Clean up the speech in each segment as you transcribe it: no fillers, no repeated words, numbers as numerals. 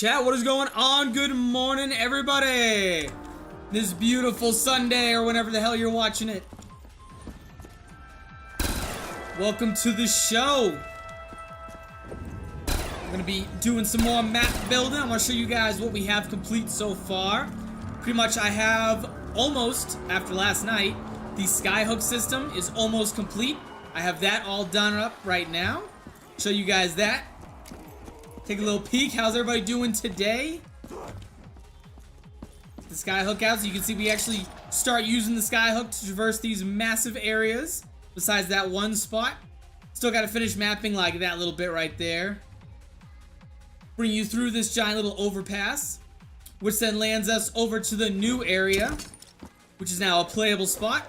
chat, what is going on? Good morning, everybody. This beautiful Sunday, or whenever the hell you're watching it. Welcome to the show. I'm gonna be doing some more map building. I want to show you guys what we have complete so far. Pretty much I have almost, after last night, the skyhook system is almost complete. I have that all done up right now. Show you guys that. Take a little peek. How's everybody doing today? The skyhook out so you can see we actually start using the skyhook to traverse these massive areas. Besides that one spot. Still got to finish mapping like that little bit right there. Bring you through this giant little overpass, which then lands us over to the new area, which is now a playable spot.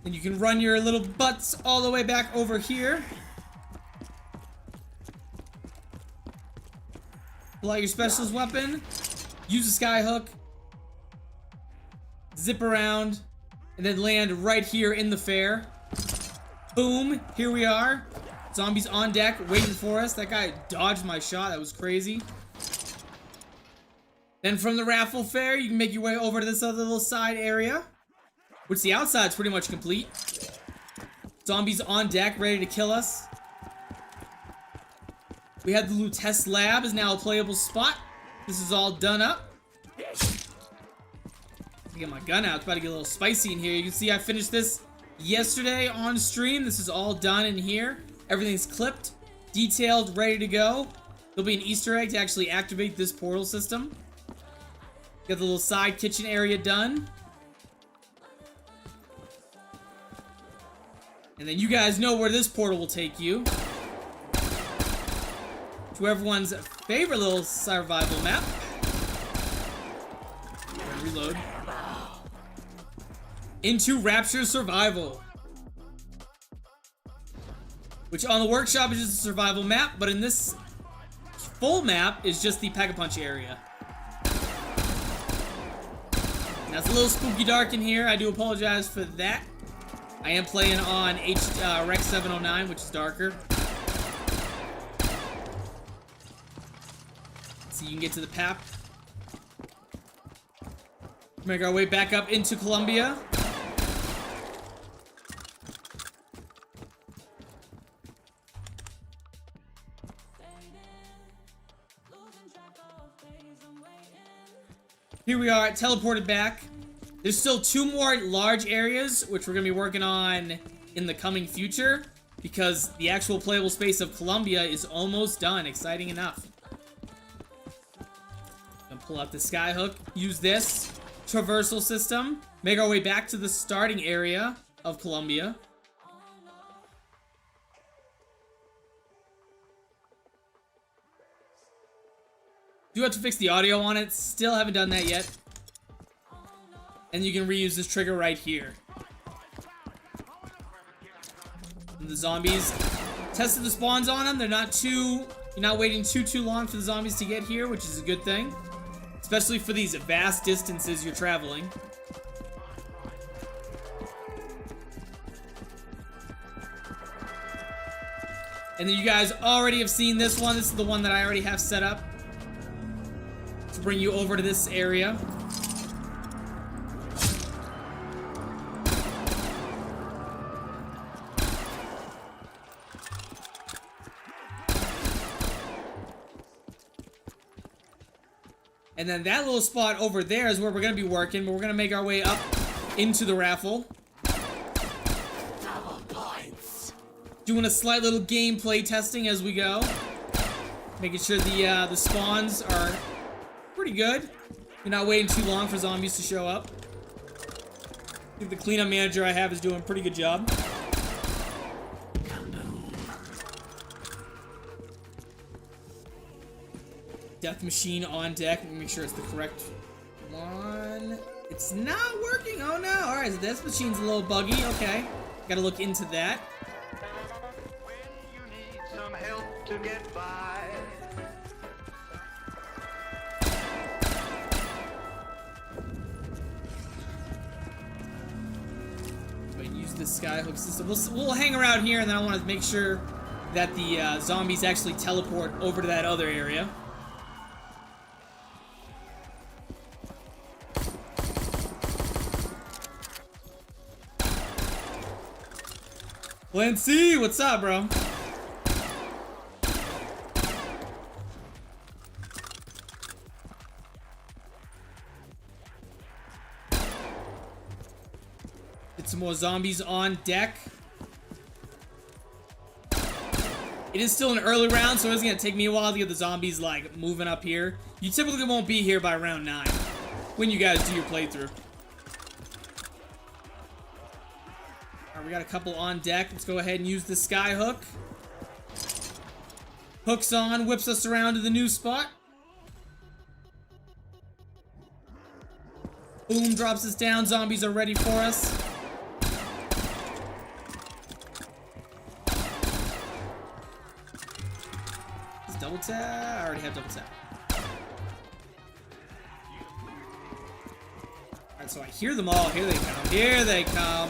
And you can run your little butts all the way back over here. Pull out your specialist weapon, use the skyhook, zip around, and then land right here in the fair. Boom, here we are. Zombies on deck, waiting for us. That guy dodged my shot, that was crazy. Then from the raffle fair, you can make your way over to this other little side area, which the outside's pretty much complete. Zombies on deck, ready to kill us. We have the loot test lab is now a playable spot. This is all done up. Get my gun out. It's about to get a little spicy in here. You can see I finished this yesterday on stream. This is all done in here. Everything's clipped, detailed, ready to go. There'll be an Easter egg to actually activate this portal system. Got the little side kitchen area done. And then you guys know where this portal will take you. To everyone's favorite little survival map. Reload. Into Rapture Survival. Which on the workshop is just a survival map, but in this full map is just the Pack-a-Punch area. Now it's a little spooky dark in here. I do apologize for that. I am playing on Rec 709, which is darker. So you can get to the PAP. Make our way back up into Columbia. Here we are, teleported back. There's still 2 more large areas, which we're going to be working on in the coming future, because the actual playable space of Columbia is almost done. Exciting enough. Gonna pull out the skyhook, use this traversal system, make our way back to the starting area of Columbia. Do have to fix the audio on it, still haven't done that yet. And you can reuse this trigger right here. And the zombies, tested the spawns on them. They're not you're not waiting too long for the zombies to get here, which is a good thing. Especially for these vast distances you're traveling. And then you guys already have seen this one. This is the one that I already have set up to bring you over to this area. And then that little spot over there is where we're going to be working, but we're going to make our way up into the raffle. Double points. Doing a slight little gameplay testing as we go. Making sure the spawns are pretty good. You're not waiting too long for zombies to show up. I think the cleanup manager I have is doing a pretty good job. Death machine on deck. Let me make sure it's the correct one. It's not working. Oh no. Alright, so death machine's a little buggy. Okay. Gotta look into that. When you need some help to get by. Use this skyhook system. We'll hang around here, and then I want to make sure that the zombies actually teleport over to that other area. Clancy, what's up, bro? Get some more zombies on deck. It is still an early round, so it's gonna take me a while to get the zombies like moving up here. You typically won't be here by round 9 when you guys do your playthrough. Alright, we got a couple on deck. Let's go ahead and use the sky hook. Hooks on, whips us around to the new spot. Boom, drops us down. Zombies are ready for us. Double tap. I already have double tap. Alright, so I hear them all. Here they come. Here they come.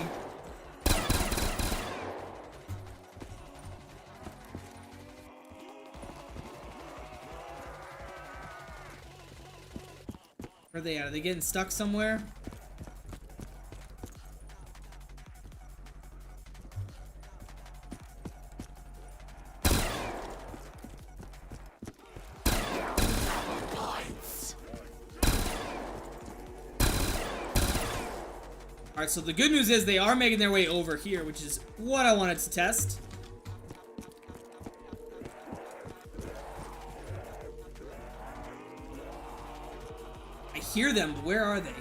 Where are they at? Are they getting stuck somewhere? Alright, so the good news is they are making their way over here, which is what I wanted to test. I hear them, but where are they?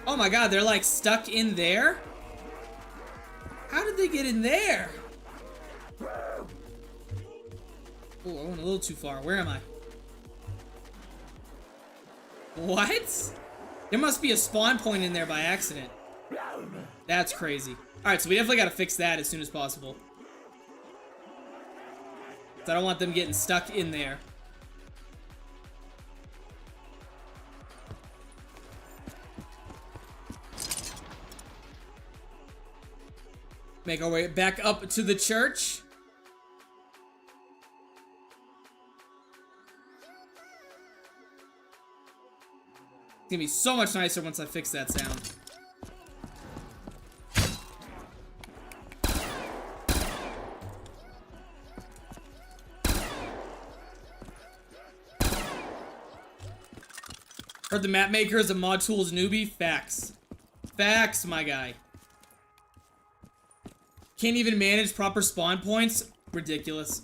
Oh my god, they're like stuck in there? How did they get in there? Oh, I went a little too far. Where am I? What? There must be a spawn point in there by accident. That's crazy. Alright, so we definitely gotta fix that as soon as possible. I don't want them getting stuck in there. Make our way back up to the church. It's gonna be so much nicer once I fix that sound. Heard the map maker is a mod tools newbie. Facts. Facts, my guy. Can't even manage proper spawn points. Ridiculous.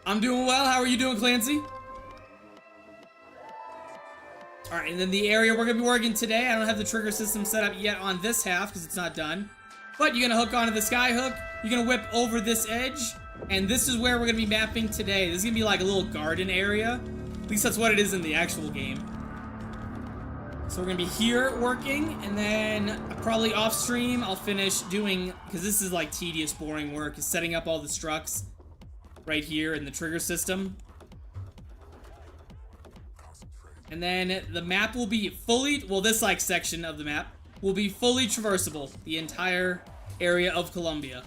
I'm doing well. How are you doing, Clancy? Alright, and then the area we're going to be working today, I don't have the trigger system set up yet on this half because it's not done. But you're going to hook onto the sky hook, you're going to whip over this edge, and this is where we're going to be mapping today. This is going to be like a little garden area. At least that's what it is in the actual game. So we're going to be here working, and then probably off stream I'll finish doing, because this is like tedious, boring work, is setting up all the structs right here in the trigger system. And then the map will be fully, well, this like section of the map will be fully traversable, the entire area of Colombia.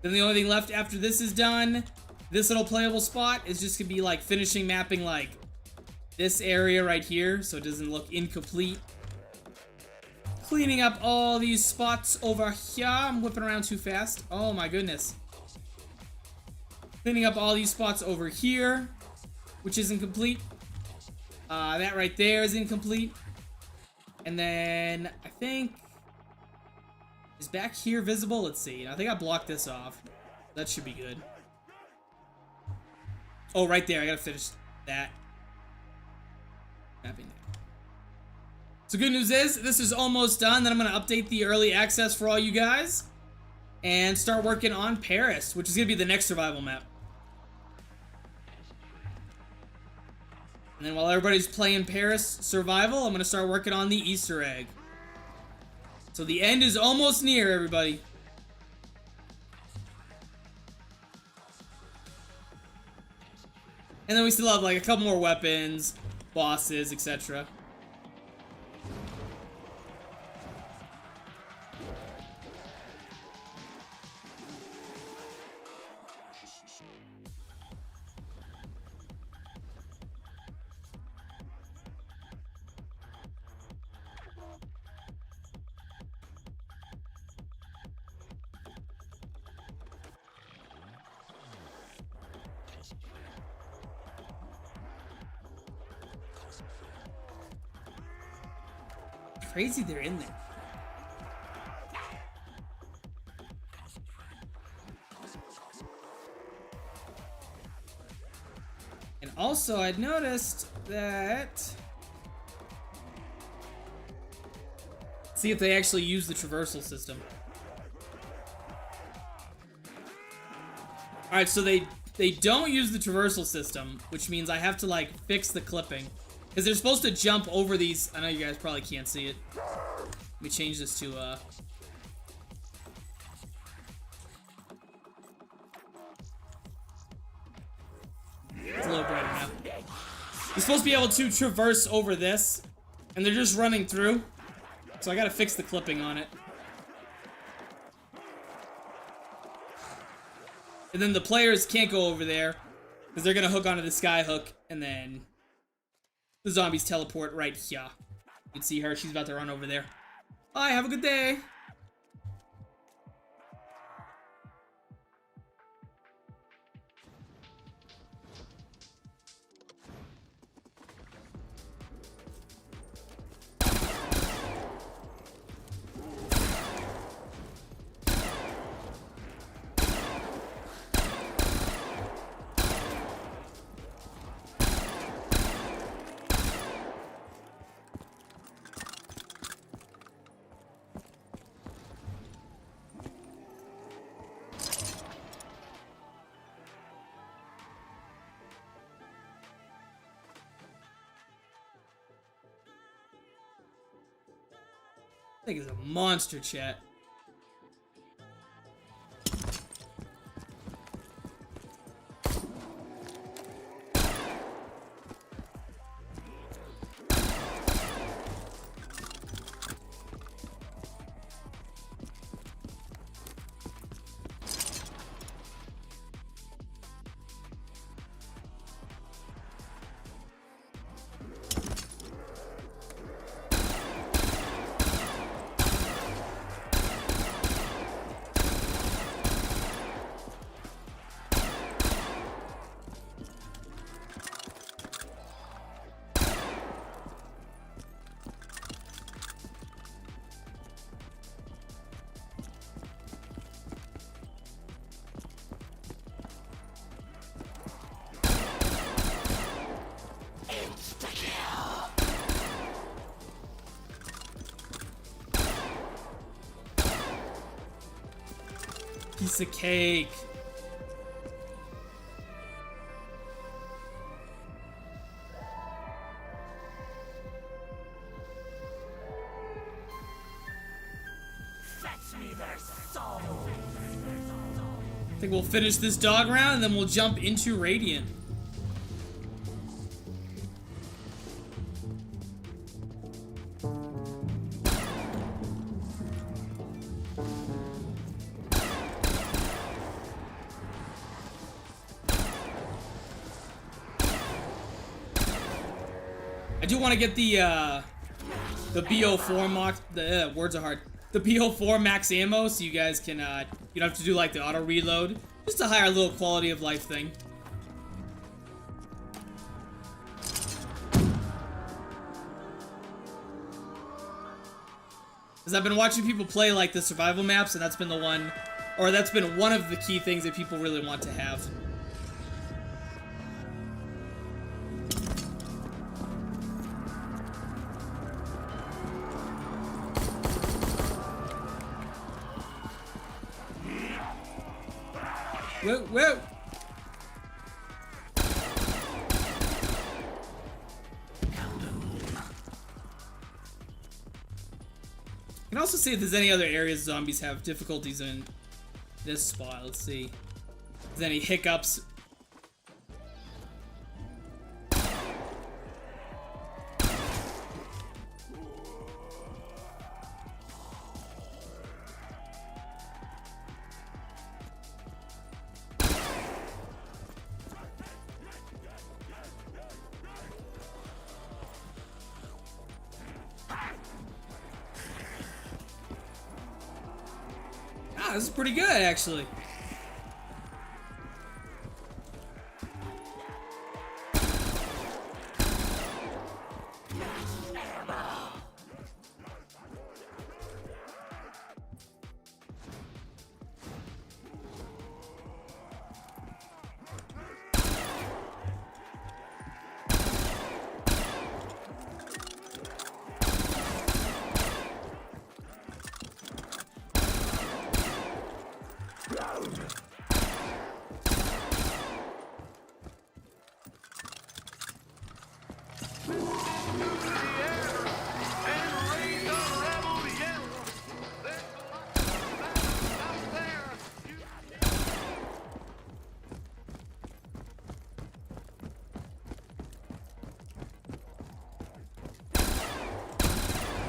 Then the only thing left after this is done, this little playable spot is just gonna be like finishing mapping like this area right here so it doesn't look incomplete. Cleaning up all these spots over here. I'm whipping around too fast. Oh my goodness. Cleaning up all these spots over here, which isn't complete. That right there is incomplete. And then I think, is back here visible? Let's see. I think I blocked this off. That should be good. Oh, right there. I gotta finish that. Mapping there. So good news is this is almost done. Then I'm gonna update the early access for all you guys and start working on Paris, which is gonna be the next survival map. And then while everybody's playing Paris Survival, I'm going to start working on the Easter egg. So the end is almost near, everybody. And then we still have like a couple more weapons, bosses, etc. Crazy they're in there. And also, I'd noticed that... See if they actually use the traversal system. Alright, so they don't use the traversal system, which means I have to, like, fix the clipping. Because they're supposed to jump over these... I know you guys probably can't see it. Let me change this to, It's a little brighter now. You're supposed to be able to traverse over this, and they're just running through. So I gotta fix the clipping on it. And then the players can't go over there, because they're gonna hook onto the sky hook, and then... the zombies teleport right here. You can see her. She's about to run over there. Bye, have a good day. I think it's a monster, chat. Piece of cake. Fetch me their soul. I think we'll finish this dog round and then we'll jump into Radiant. I do want to get the BO4 words are hard. The BO4 max ammo, so you guys can you don't have to do like the auto reload. Just a higher little quality of life thing. Because I've been watching people play like the survival maps, and that's been the one, or that's been one of the key things that people really want to have. Whoa, whoa! You can also see if there's any other areas zombies have difficulties in this spot. Let's see. If there's any hiccups. Wow, this is pretty good, actually.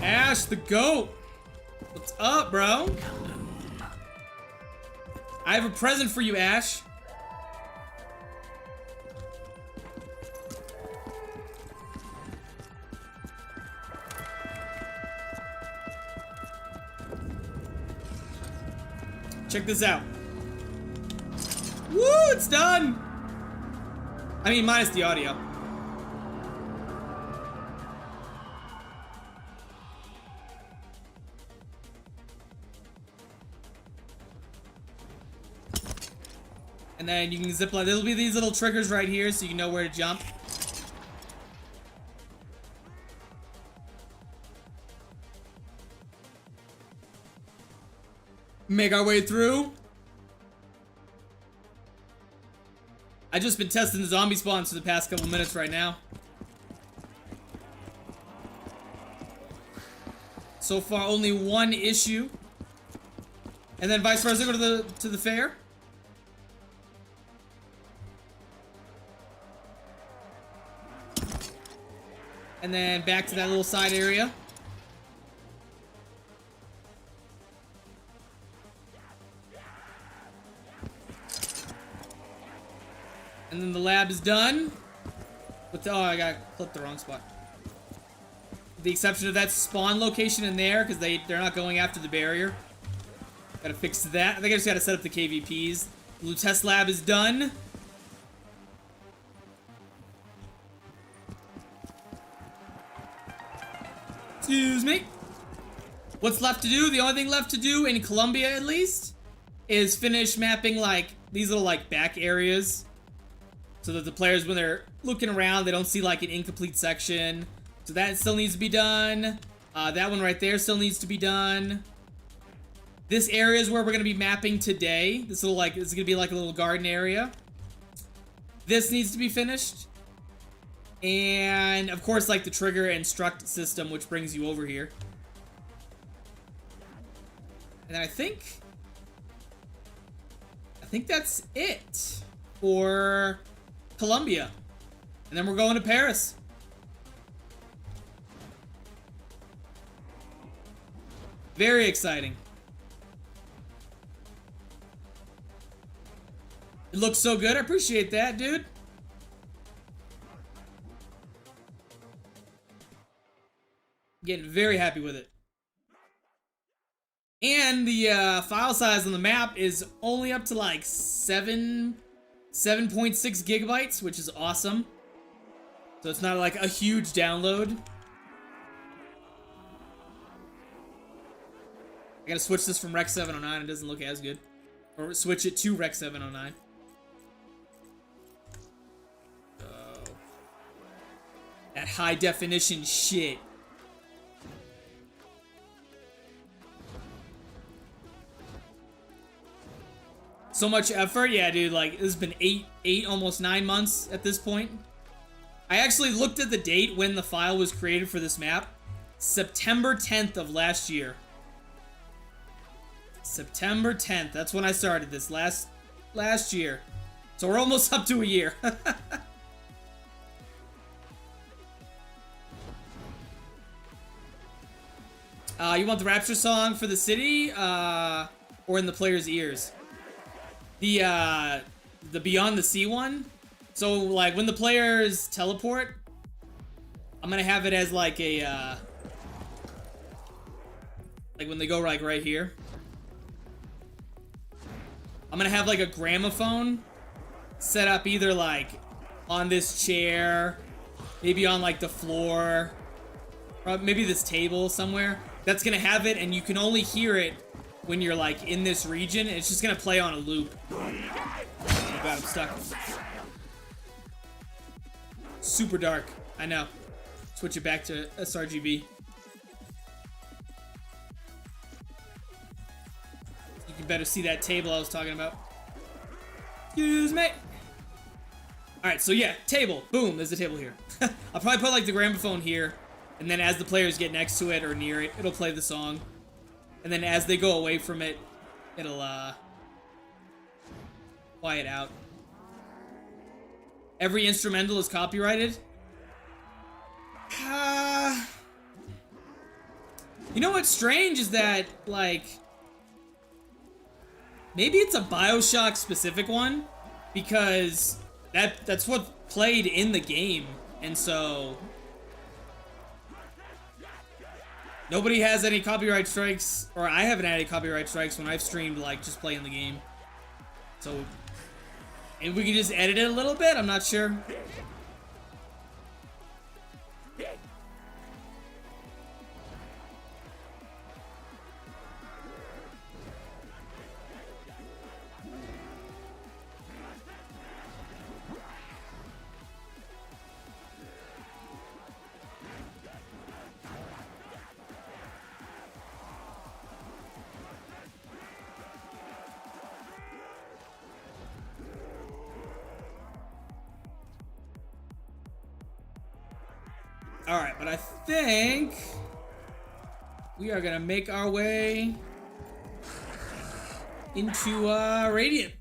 Ash the goat! What's up, bro? I have a present for you, Ash. Check this out. Woo, it's done! I mean, minus the audio. And then you can zip line. There'll be these little triggers right here so you can know where to jump. Make our way through. I've just been testing the zombie spawns for the past couple minutes right now. So far, only one issue. And then vice versa, go to the fair. And then back to that little side area. And then the lab is done. With oh, I got clipped the wrong spot. With the exception of that spawn location in there, because they're not going after the barrier. Gotta fix that. I think I just gotta set up the KVPs. The blue test lab is done. Excuse me. What's left to do? The only thing left to do in Colombia, at least, is finish mapping like these little like back areas, so that the players, when they're looking around, they don't see like an incomplete section. So that still needs to be done. That one right there still needs to be done. This area is where we're gonna be mapping today. This is gonna be like a little garden area. This needs to be finished. And, of course, like the trigger and struct system, which brings you over here. And I think that's it for Colombia. And then we're going to Paris. Very exciting. It looks so good. I appreciate that, dude. Getting very happy with it. And the file size on the map is only up to like 7.6 gigabytes, which is awesome. So it's not like a huge download. I gotta switch this from Rec 709, it doesn't look as good. Or switch it to Rec 709. Oh. That high definition shit. So much effort, yeah, dude. Like, this has been almost 9 months at this point. I actually looked at the date when the file was created for this map. September 10th of last year. September 10th. That's when I started this last year. So we're almost up to a year. You want the Rapture song for the city, or in the player's ears? The Beyond the Sea one. So like when the players teleport, I'm gonna have it as like a like when they go like right here. I'm gonna have like a gramophone set up either like on this chair, maybe on like the floor, or maybe this table somewhere. That's gonna have it, and you can only hear it when you're like in this region. It's just gonna play on a loop. Oh god, I'm stuck. Super dark. I know. Switch it back to sRGB. You can better see that table I was talking about. Excuse me. Alright, so yeah, table. Boom, there's a table here. I'll probably put like the gramophone here, and then as the players get next to it or near it, it'll play the song. And then as they go away from it, it'll quiet out. Every instrumental is copyrighted. You know what's strange is that, like, maybe it's a BioShock specific one, because that's what played in the game, and so nobody has any copyright strikes, or I haven't had any copyright strikes when I've streamed, like, just playing the game. So, and we can just edit it a little bit, I'm not sure. Alright, but I think we are gonna make our way into Radiant.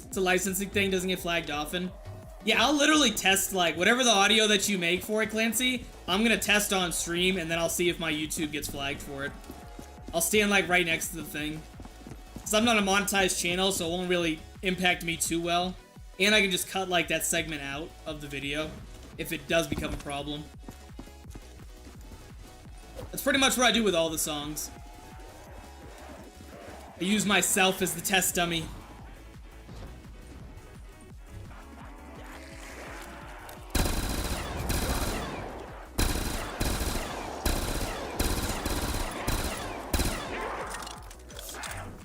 It's a licensing thing, doesn't get flagged often. Yeah, I'll literally test, like, whatever the audio that you make for it, Clancy, I'm gonna test on stream, and then I'll see if my YouTube gets flagged for it. I'll stand, like, right next to the thing. Because I'm not a monetized channel, so it won't really impact me too well. And I can just cut, like, that segment out of the video if it does become a problem. That's pretty much what I do with all the songs. I use myself as the test dummy.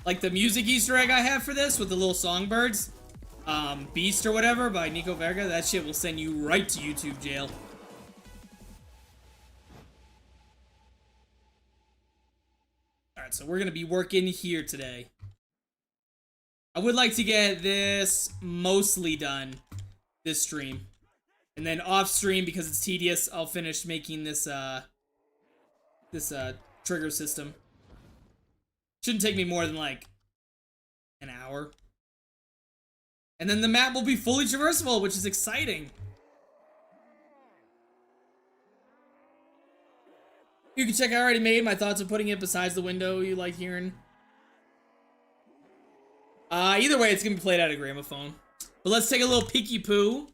Like the music Easter egg I have for this with the little songbirds. Beast or whatever by Nico Verga, that shit will send you right to YouTube jail. Alright, so we're gonna be working here today. I would like to get this mostly done this stream. And then off stream, because it's tedious, I'll finish making this trigger system. Shouldn't take me more than like an hour. And then the map will be fully traversable, which is exciting. You can check I already made my thoughts of putting it besides the window you like hearing. Either way, it's gonna be played out of gramophone. But let's take a little peeky poo.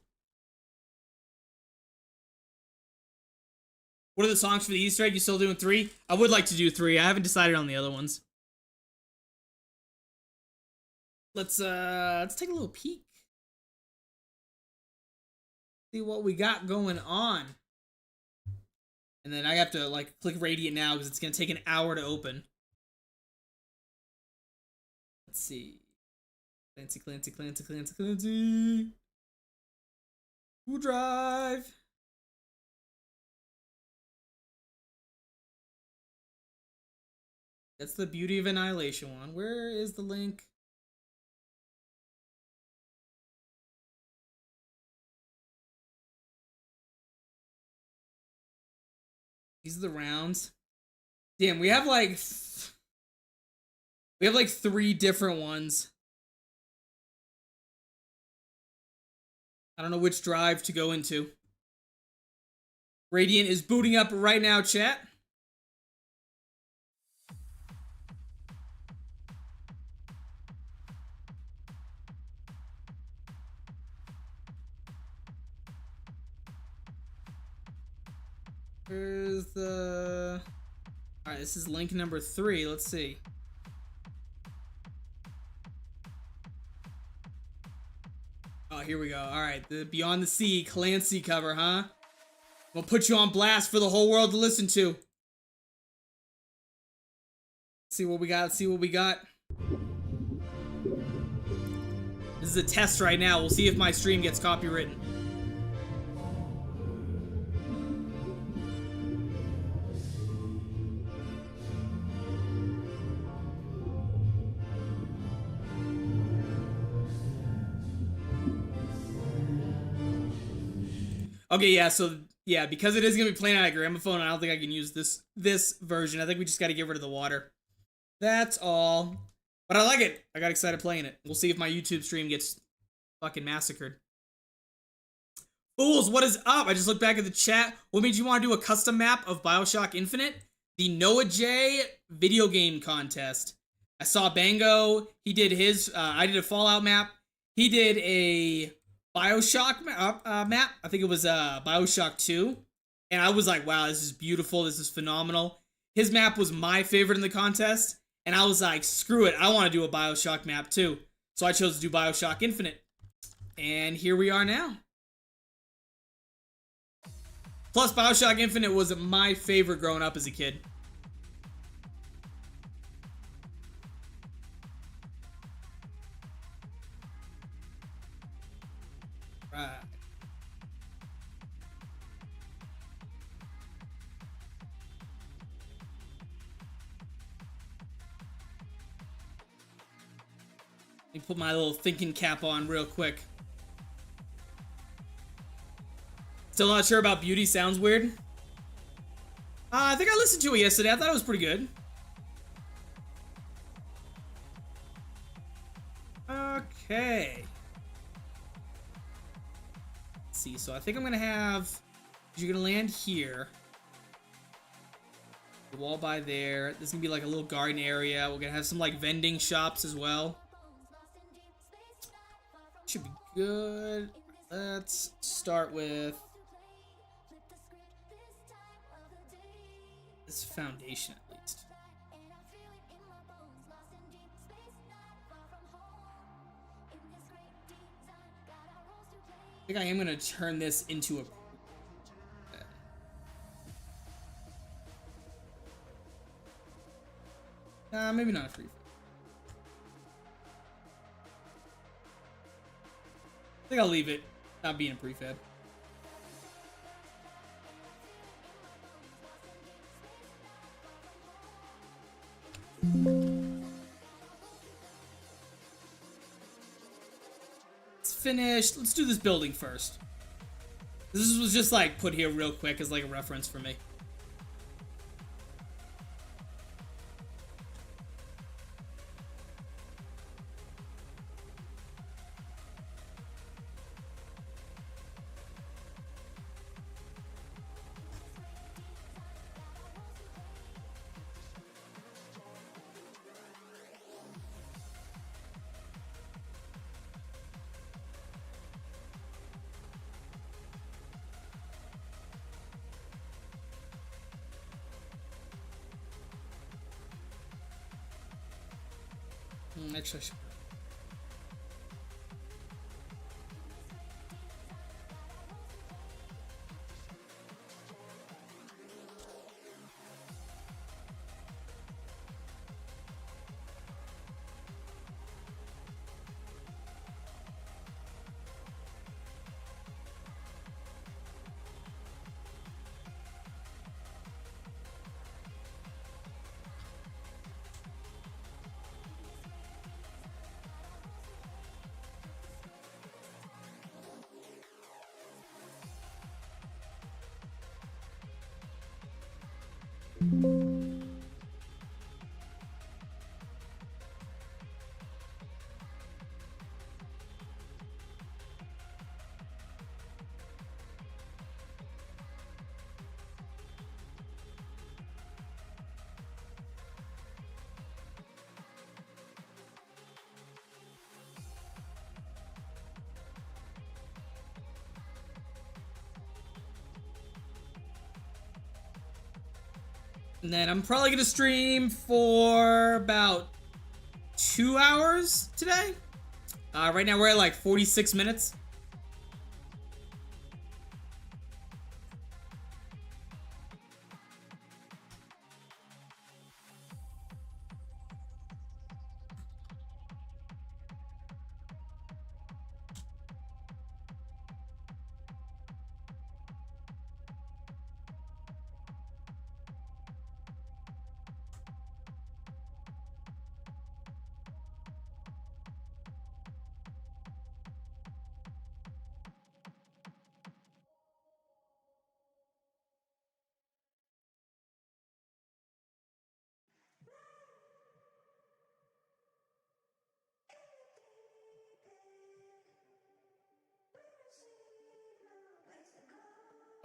What are the songs for the Easter egg? You still doing 3? I would like to do 3. I haven't decided on the other ones. Let's take a little peek. See what we got going on. And then I have to like click Radiant now because it's gonna take an hour to open. Let's see. Clancy. Who drive? That's the Beauty of Annihilation one. Where is the link? These are the rounds. Damn, we have like 3 different ones. I don't know which drive to go into. Radiant is booting up right now, chat. Where's the... Alright, this is link number 3. Let's see. here we go. All right, the Beyond the Sea Clancy cover, huh? We'll put you on blast for the whole world to listen to. See what we got. See what we got. This is a test right now. We'll see if my stream gets copywritten. Okay, yeah, so yeah, because it is gonna be playing on a gramophone, I don't think I can use this version. I think we just gotta get rid of the water. That's all. But I like it. I got excited playing it. We'll see if my YouTube stream gets fucking massacred. Fools, what is up? I just looked back at the chat. What made you want to do a custom map of BioShock Infinite? The Noah J video game contest. I saw Bango. He did his. I did a Fallout map. He did a BioShock map. I think it was BioShock 2. And I was like, wow, this is beautiful. This is phenomenal. His map was my favorite in the contest. And I was like, screw it. I want to do a BioShock map too. So I chose to do BioShock Infinite. And here we are now. Plus, BioShock Infinite was my favorite growing up as a kid. Right. Let me put my little thinking cap on real quick. Still not sure about Beauty. Sounds weird. I think I listened to it yesterday. I thought it was pretty good. Okay. Let's see. So I think I'm gonna have. You're gonna land here. The wall by there. There's gonna be like a little garden area. We're gonna have some like vending shops as well. Should be good. Let's start with this foundation at least. I think I am gonna turn this into a maybe not a free. I think I'll leave it not being a prefab. It's finished. Let's do this building first. This was just like put here real quick as like a reference for me. Actually, I should. And then I'm probably gonna stream for about 2 hours today. Right now we're at like 46 minutes.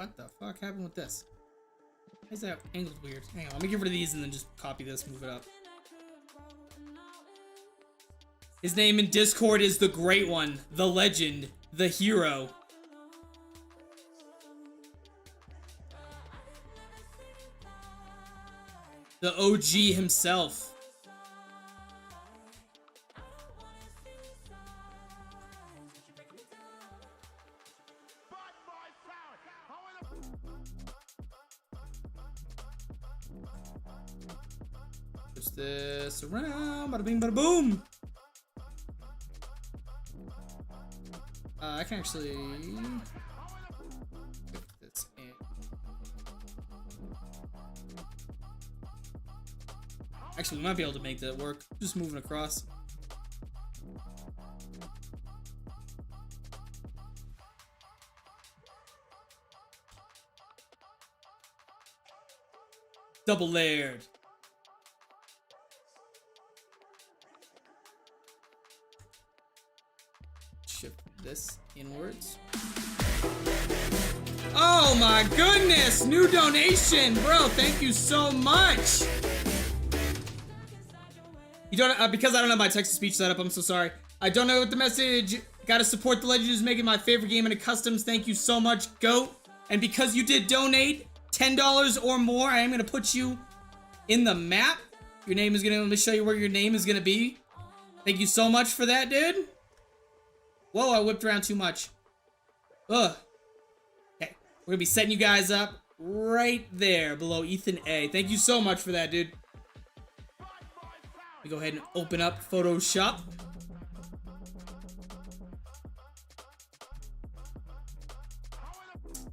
What the fuck happened with this? Why is that angled weird? Hang on, let me get rid of these and then just copy this, move it up. His name in Discord is the Great One, the Legend, the Hero. The OG himself. Push this around, bada bing, bada boom. I can actually put this in. Actually, we might be able to make that work. Just moving across. Double layered. Shift this inwards. Oh my goodness! New donation, bro. Thank you so much. You don't because I don't have my text-to-speech set up. I'm so sorry. I don't know what the message. Gotta support the legend who's making my favorite game in a customs. Thank you so much, GOAT. And because you did donate $10 or more, I am gonna put you in the map. Your name is gonna. Let me show you where your name is gonna be. Thank you so much for that, dude. Whoa, I whipped around too much. Ugh. Okay, we're gonna be setting you guys up right there below Ethan A. Thank you so much for that, dude. Let me go ahead and open up Photoshop.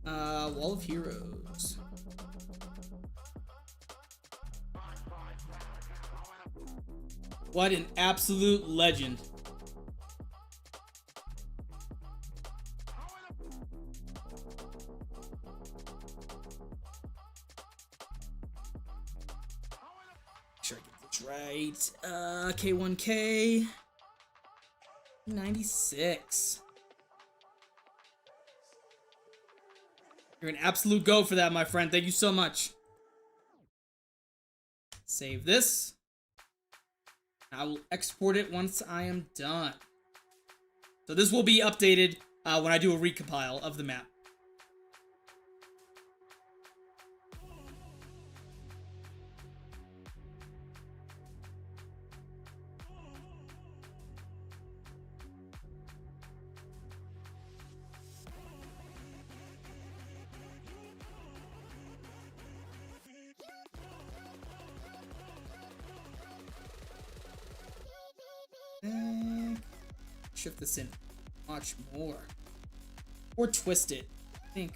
Wall of Heroes. What an absolute legend. Make sure I get this right. K1K 96. You're an absolute go for that, my friend. Thank you so much. Save this. I will export it once I am done. So this will be updated when I do a recompile of the map. Shift this in much more. Or twist it, I think.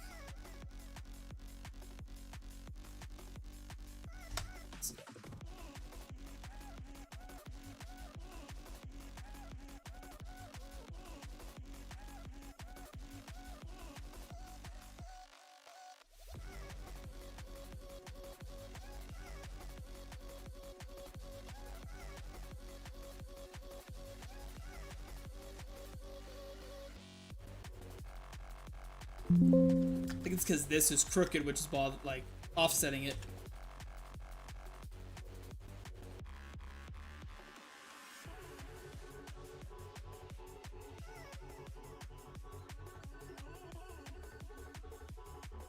I think it's because this is crooked, which is like offsetting it.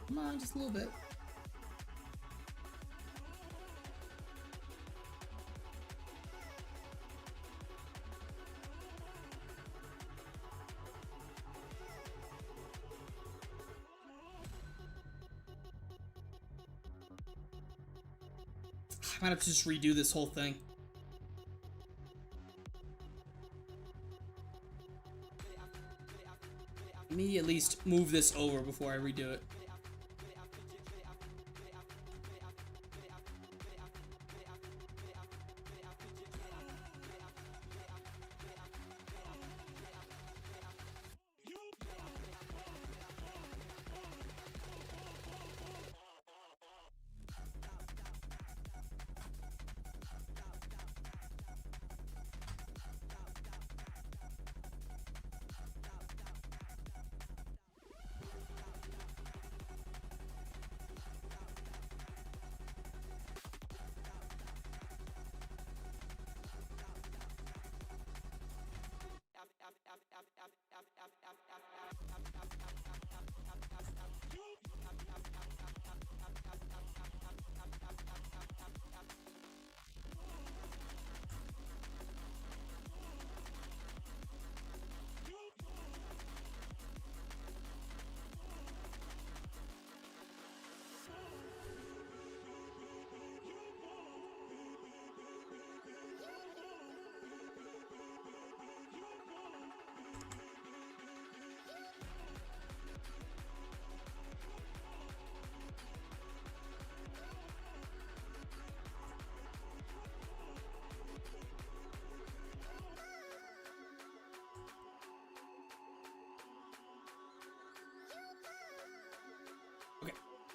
Come on, just a little bit. I might have to just redo this whole thing. Let me at least move this over before I redo it.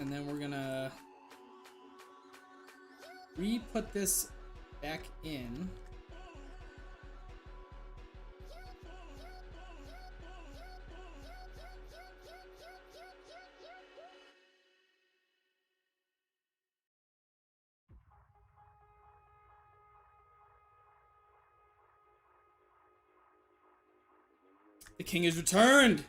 And then we're gonna re-put this back in. The king has returned!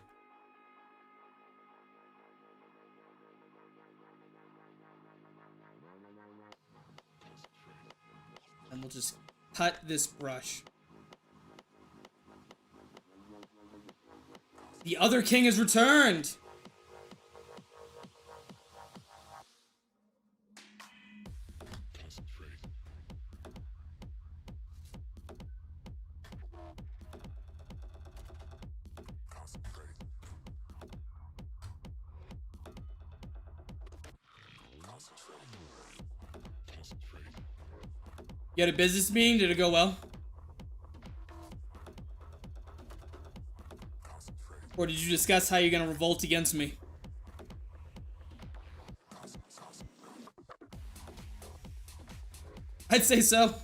And we'll just cut this brush. The other king has returned! You had a business meeting? Did it go well? Or did you discuss how you're gonna revolt against me? I'd say so.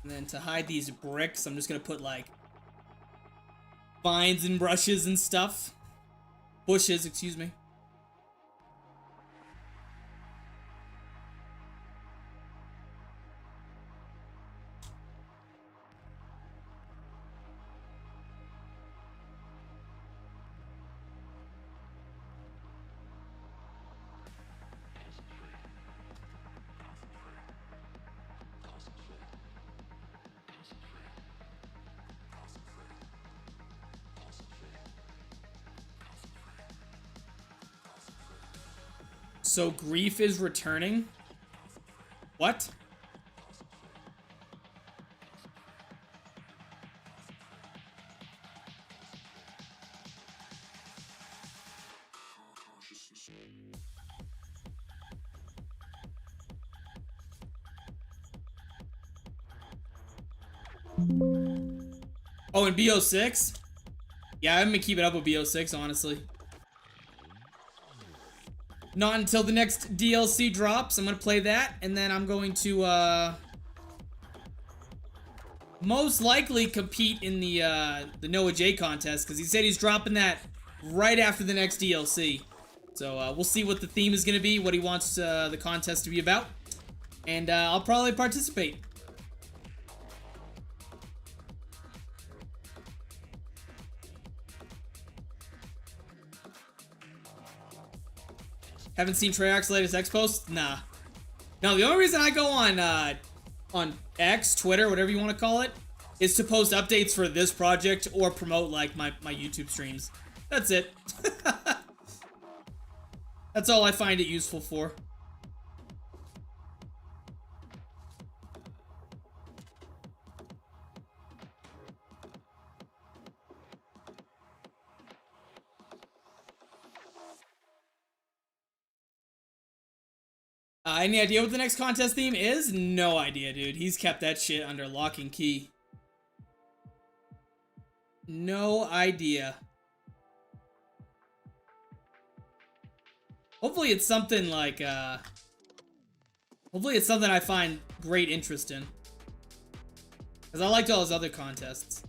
And then to hide these bricks, I'm just gonna put like vines and brushes and stuff. Bushes, excuse me. So grief is returning? What? Oh, and BO6? Yeah, I haven't been keeping up with BO6, honestly. Not until the next DLC drops. I'm gonna play that, and then I'm going to, most likely compete in the Noah J contest, because he said he's dropping that right after the next DLC. So, we'll see what the theme is gonna be, what he wants the contest to be about. And, I'll probably participate. Haven't seen Treyarch's latest X post? Nah. No, the only reason I go on X, Twitter, whatever you want to call it, is to post updates for this project or promote, like, my YouTube streams. That's it. That's all I find it useful for. Any idea what the next contest theme is? No idea, dude. He's kept that shit under lock and key. No idea. Hopefully it's something like, hopefully it's something I find great interest in. Because I liked all his other contests.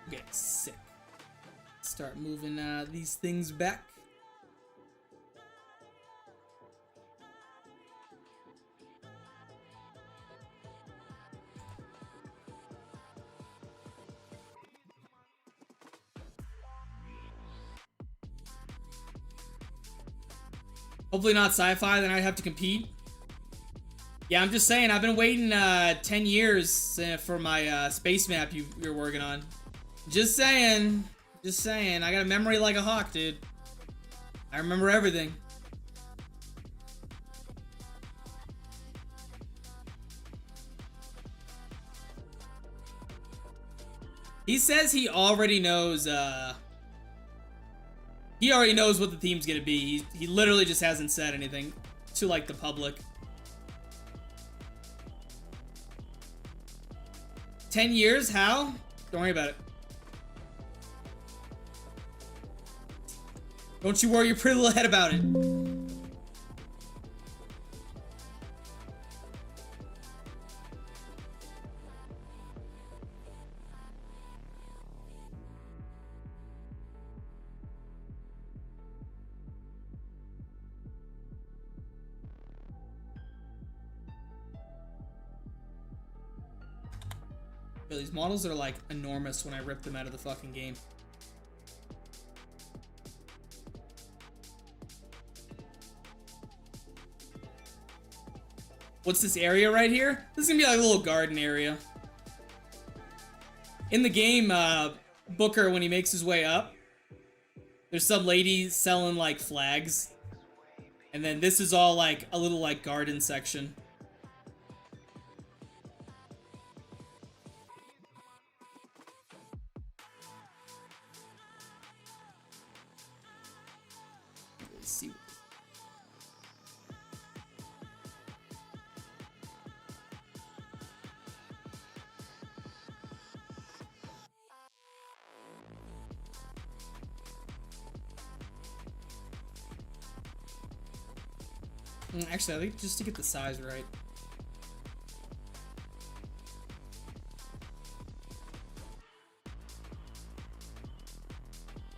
Okay, sick. Start moving these things back. Hopefully not sci-fi, then I'd have to compete. Yeah, I'm just saying, I've been waiting 10 years for my space map you're working on. Just saying. Just saying. I got a memory like a hawk, dude. I remember everything. He says he already knows what the theme's gonna be. He literally just hasn't said anything to like the public. 10 years? How? Don't worry about it. Don't you worry your pretty little head about it. Yo, these models are like enormous when I rip them out of the fucking game. What's this area right here? This is gonna be like a little garden area. In the game, Booker, when he makes his way up, there's some lady selling like flags. And then this is all like a little like garden section. Let's see. Actually, I think just to get the size right.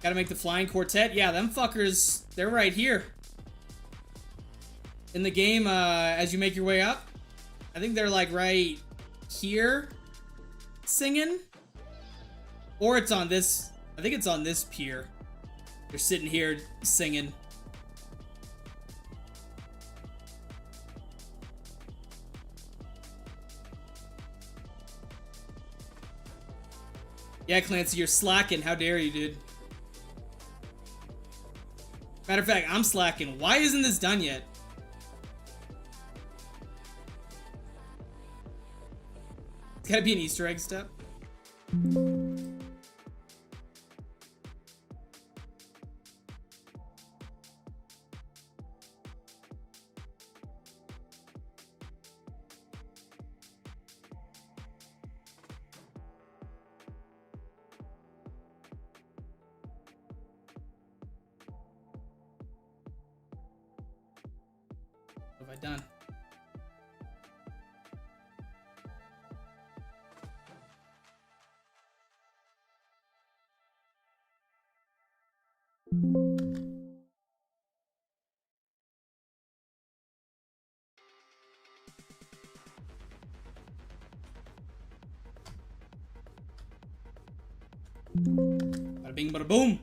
Gotta make the flying quartet. Yeah, them fuckers, they're right here. In the game, as you make your way up, I think they're like right here singing. Or it's on this, I think it's on this pier. They're sitting here singing. Yeah, Clancy, you're slacking. How dare you, dude? Matter of fact, I'm slacking. Why isn't this done yet? It's gotta be an Easter egg step. What have I done? Bada bing, bada boom.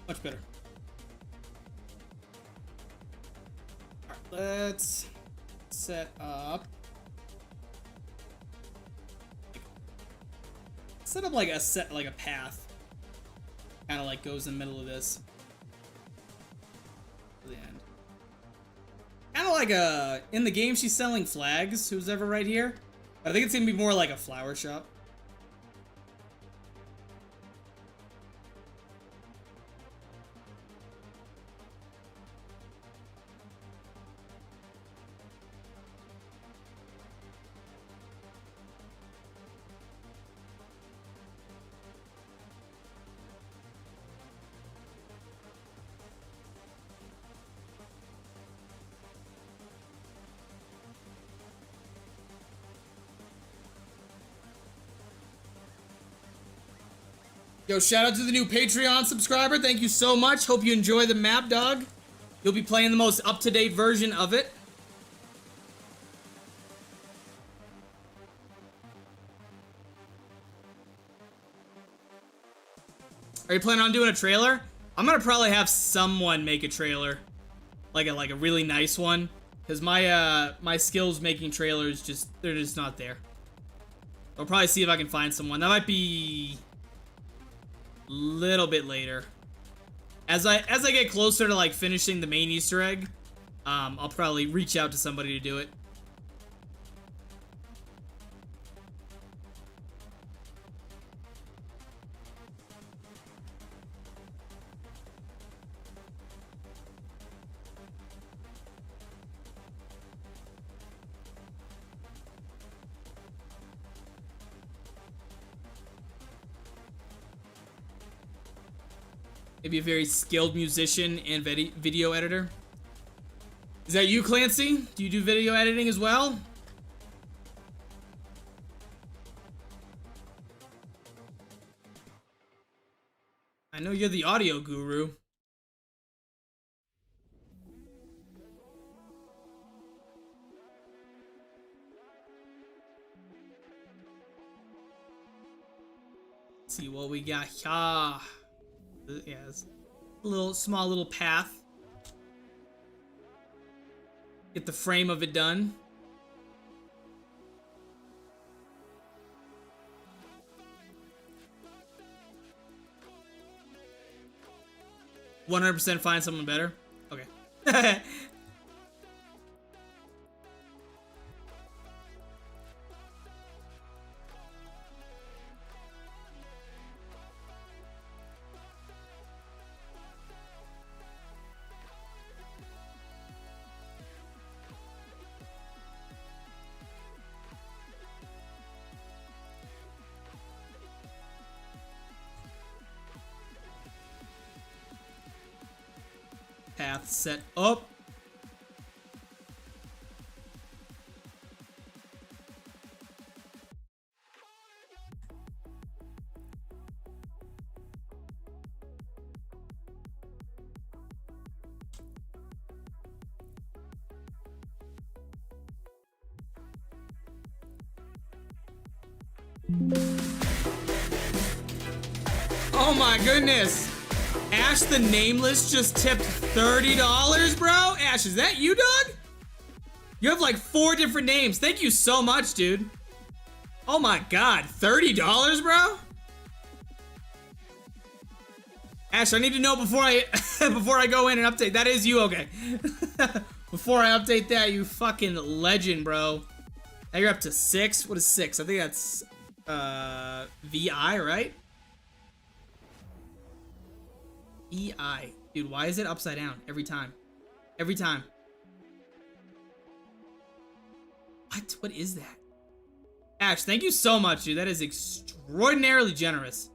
Much better. Alright, let's set up. Set up like a path. Kind of like goes in the middle of this. To the end. Kind of like in the game she's selling flags, who's ever right here. But I think it's gonna be more like a flower shop. Yo, shout out to the new Patreon subscriber. Thank you so much. Hope you enjoy the map, dog. You'll be playing the most up-to-date version of it. Are you planning on doing a trailer? I'm gonna probably have someone make a trailer, like a really nice one, because my skills making trailers they're just not there. I'll probably see if I can find someone. That might be a little bit later. As I get closer to like finishing the main Easter egg, I'll probably reach out to somebody to do it. Maybe a very skilled musician and video editor. Is that you, Clancy? Do you do video editing as well? I know you're the audio guru. Let's see what we got here. Yeah, it's a small little path. Get the frame of it done. "100% find someone better." Okay. Path set up. Oh my goodness. Ash the Nameless just tipped $30, bro? Ash, is that you, dog? You have like 4 different names. Thank you so much, dude. Oh my god, $30, bro? Ash, I need to know before I before I go in and update. That is you, okay. Before I update that, you fucking legend, bro. Now you're up to 6. What is 6? I think that's VI, right? EI. Dude, why is it upside down every time? Every time. What? What is that? Ash, thank you so much, dude. That is extraordinarily generous.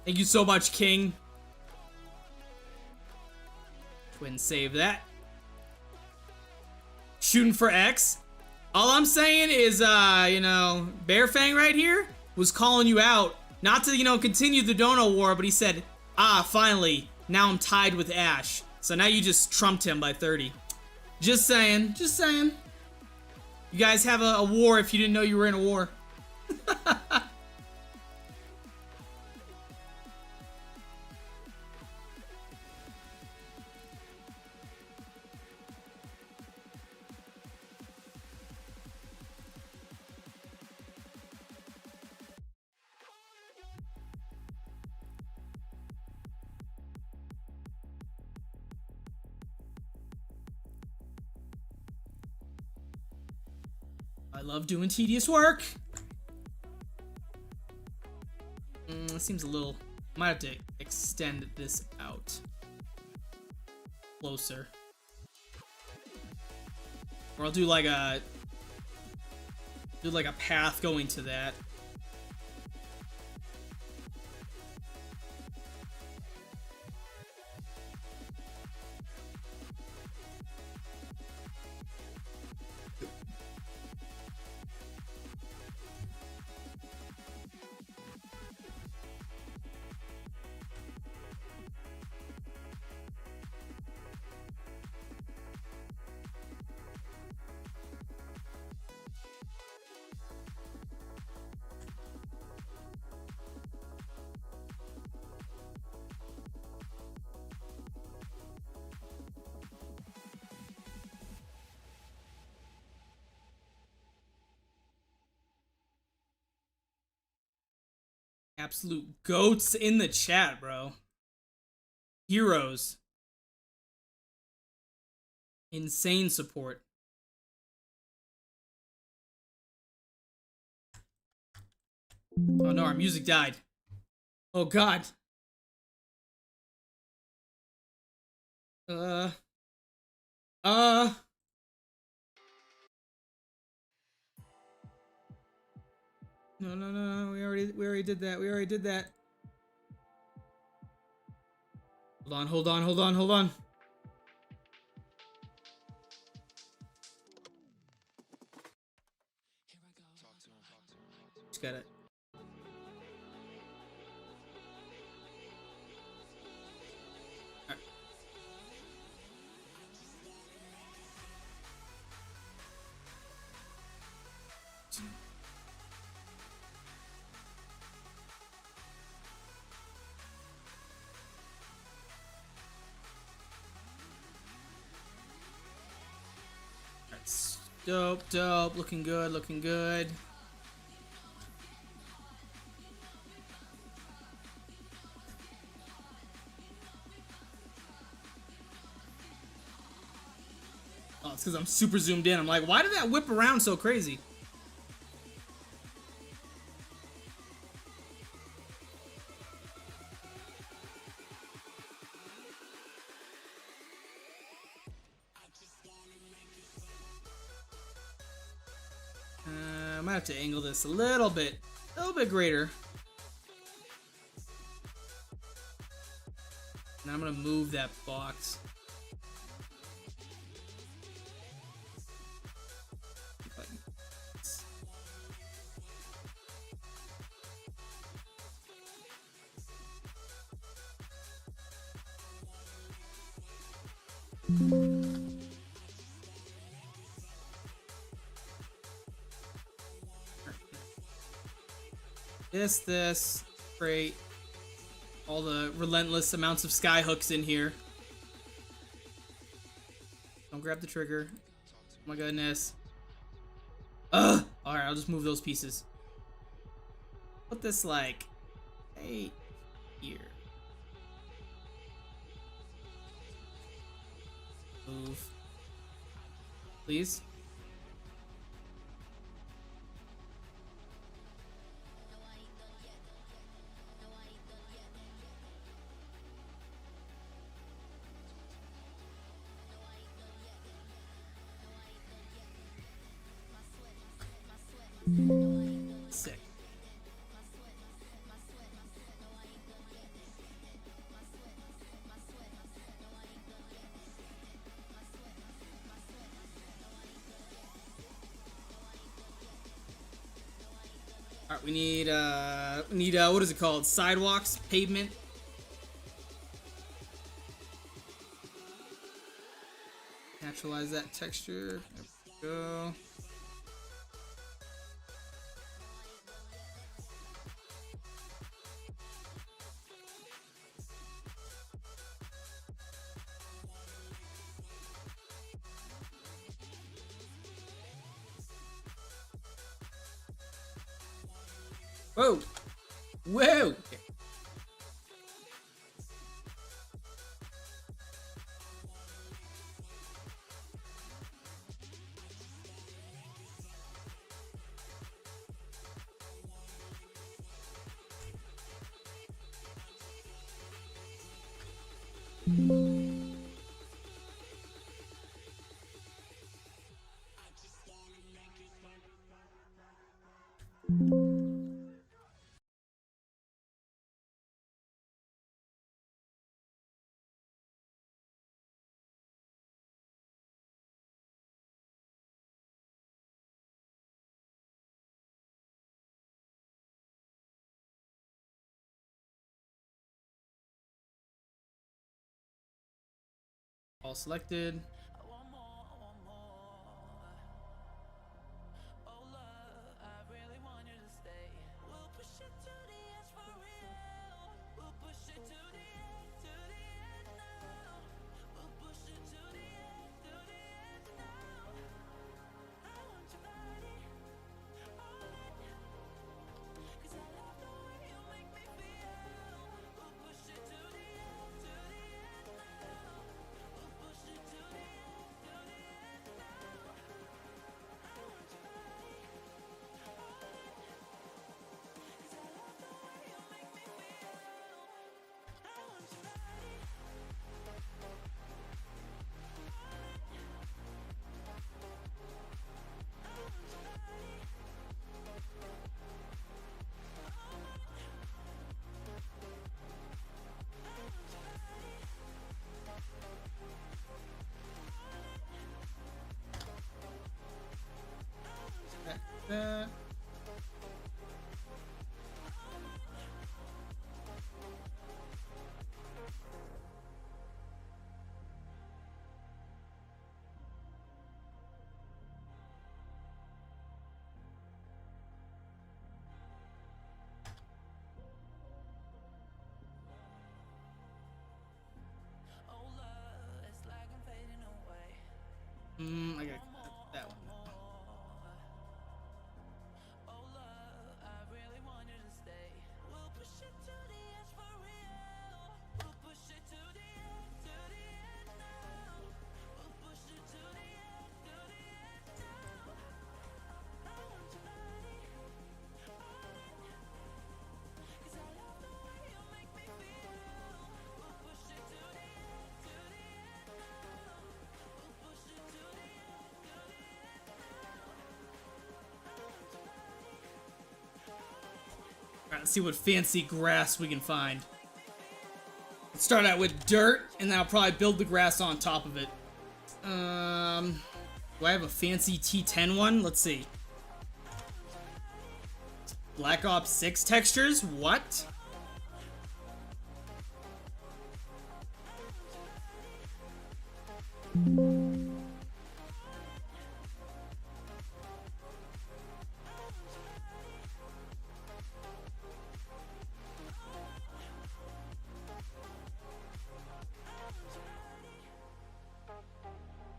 Thank you so much, King. Twin save that. Shooting for X. All I'm saying is, you know, Bearfang right here was calling you out. Not to, you know, continue the Dono War, but he said, "Ah, finally, now I'm tied with Ash." So now you just trumped him by 30. Just saying, just saying. You guys have a war if you didn't know you were in a war. I love doing tedious work. It seems a little... Might have to extend this out. Closer. Or I'll do like a... path going to that. Absolute goats in the chat, bro. Heroes. Insane support. Oh no, our music died. Oh god. Uh. No, no, no, no. We already did that. We already did that. Hold on, hold on, hold on, hold on. Just got it. That's dope, dope. Looking good, looking good. Oh, it's because I'm super zoomed in. I'm like, why did that whip around so crazy? I might have to angle this a little bit greater. And I'm gonna move that box. This, great. All the relentless amounts of sky hooks in here. Don't grab the trigger. Oh my goodness. Ugh! Alright, I'll just move those pieces. Put this like right here. Move. Please. Sick. Alright, we need what is it called? Sidewalks, pavement. Naturalize that texture. There we go. Whoa! Whoa! Okay. All selected. Alright, let's see what fancy grass we can find. Let's start out with dirt, and then I'll probably build the grass on top of it. Do I have a fancy T10 one? Let's see. Black Ops 6 textures? What?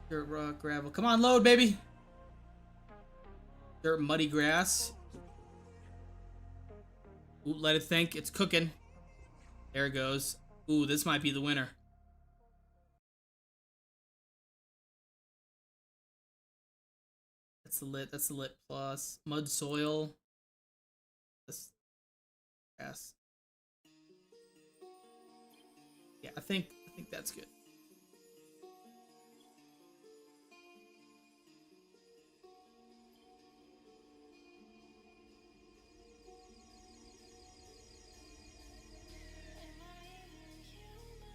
Dirt, rock, gravel. Come on, load, baby. Dirt, muddy grass. Ooh, let it think. It's cooking. There it goes. Ooh, this might be the winner. That's the lit. That's the lit plus. Mud soil. This grass. Yeah, I think that's good.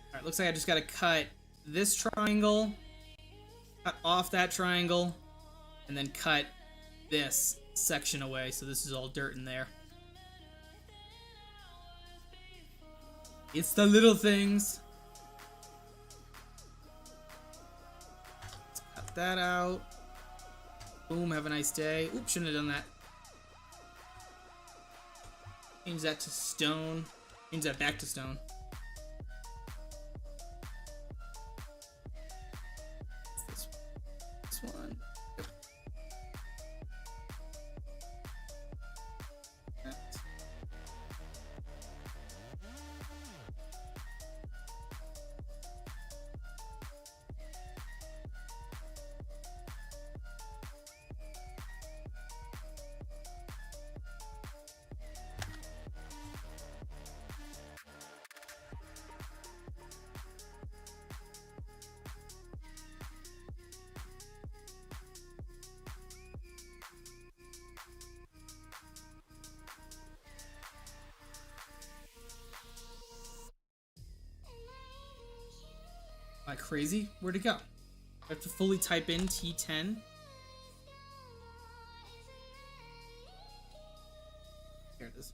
Alright, looks like I just gotta cut this triangle, cut off that triangle, and then cut this section away, so this is all dirt in there. It's the little things. Let's cut that out. Boom, have a nice day. Oops, shouldn't have done that. Change that to stone. Change that back to stone. This one. Yep. That. Am I crazy? Where'd it go? I have to fully type in T10. Here it is.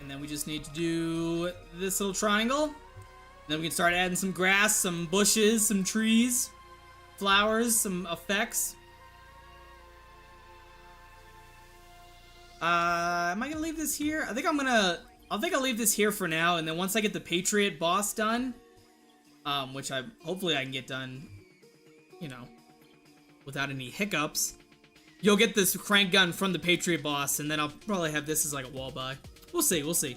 And then we just need to do this little triangle. Then we can start adding some grass, some bushes, some trees, flowers, some effects. Am I gonna leave this here? I think I'll leave this here for now, and then once I get the Patriot boss done, which hopefully I can get done, you know, without any hiccups, you'll get this crank gun from the Patriot boss, and then I'll probably have this as like a wall buy. We'll see, we'll see.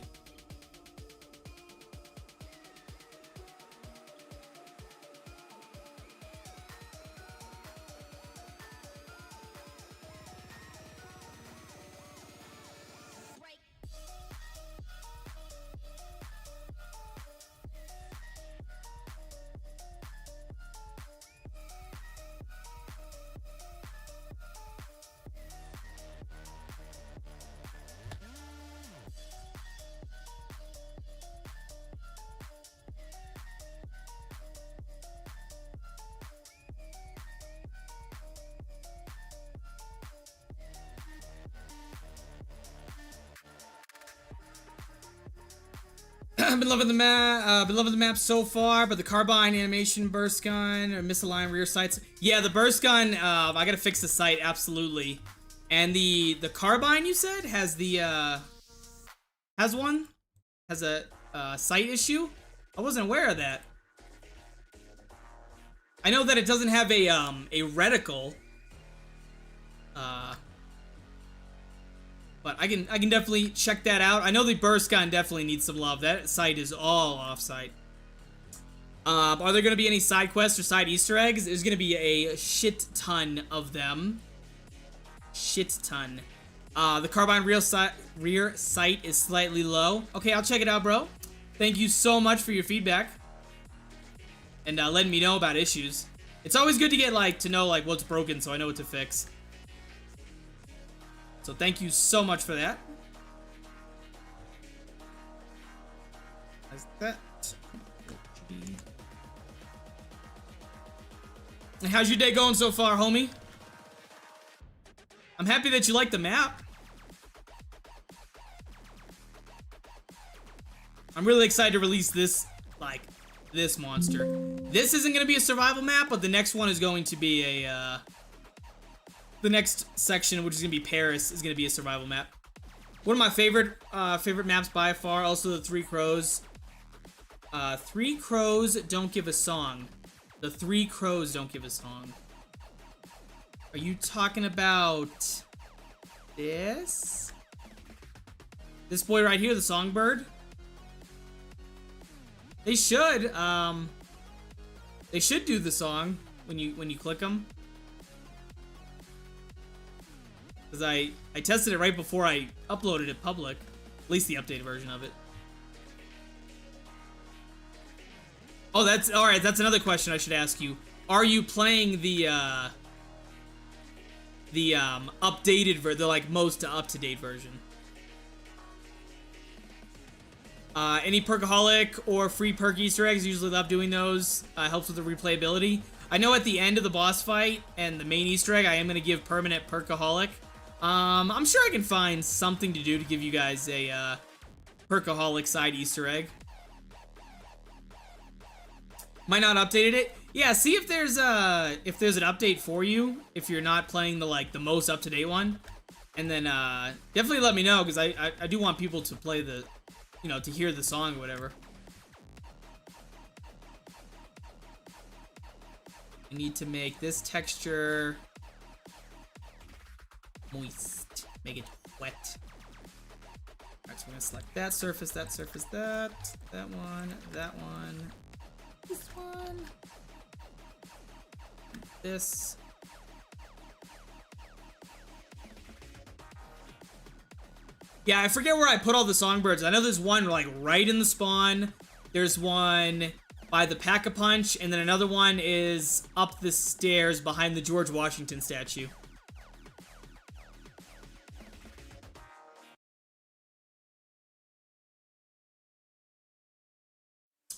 I've been loving the map so far, but the carbine animation burst gun or misaligned rear sights. Yeah, the burst gun, I gotta fix the sight, absolutely. And the carbine, you said, has the has a sight issue? I wasn't aware of that. I know that it doesn't have a reticle. But I can definitely check that out. I know the burst gun definitely needs some love. That sight is all off-site. Are there going to be any side quests or side Easter eggs? There's going to be a shit ton of them. Shit ton. The carbine rear sight is slightly low. Okay, I'll check it out, bro. Thank you so much for your feedback. And letting me know about issues. It's always good to get, like, to know, like, what's broken so I know what to fix. So thank you so much for that. As that. And how's your day going so far, homie? I'm happy that you like the map. I'm really excited to release this, like, this monster. This isn't going to be a survival map, but the next one is going to be a, the next section, which is going to be Paris, is going to be a survival map. One of my favorite maps by far, also the Three Crows. Three Crows don't give a song. The Three Crows don't give a song. Are you talking about this? This boy right here, the songbird? They should do the song when you click them. Cause I tested it right before I uploaded it public, at least the updated version of it. Oh, that's all right. That's another question I should ask you. Are you playing the updated the like most up-to-date version? Any perkaholic or free perk Easter eggs, usually love doing those. Helps with the replayability. I know at the end of the boss fight and the main Easter egg, I am gonna give permanent perkaholic. I'm sure I can find something to do to give you guys a perkaholic side Easter egg. Might not updated it. Yeah, see if there's an update for you if you're not playing the most up-to-date one, and then definitely let me know because I do want people to play the, you know, to hear the song or whatever. I need to make this texture moist, make it wet. Alright, so we're gonna select that surface, that surface, that one, this one, this. Yeah, I forget where I put all the songbirds. I know there's one like right in the spawn. There's one by the Pack-a-Punch, and then another one is up the stairs behind the George Washington statue.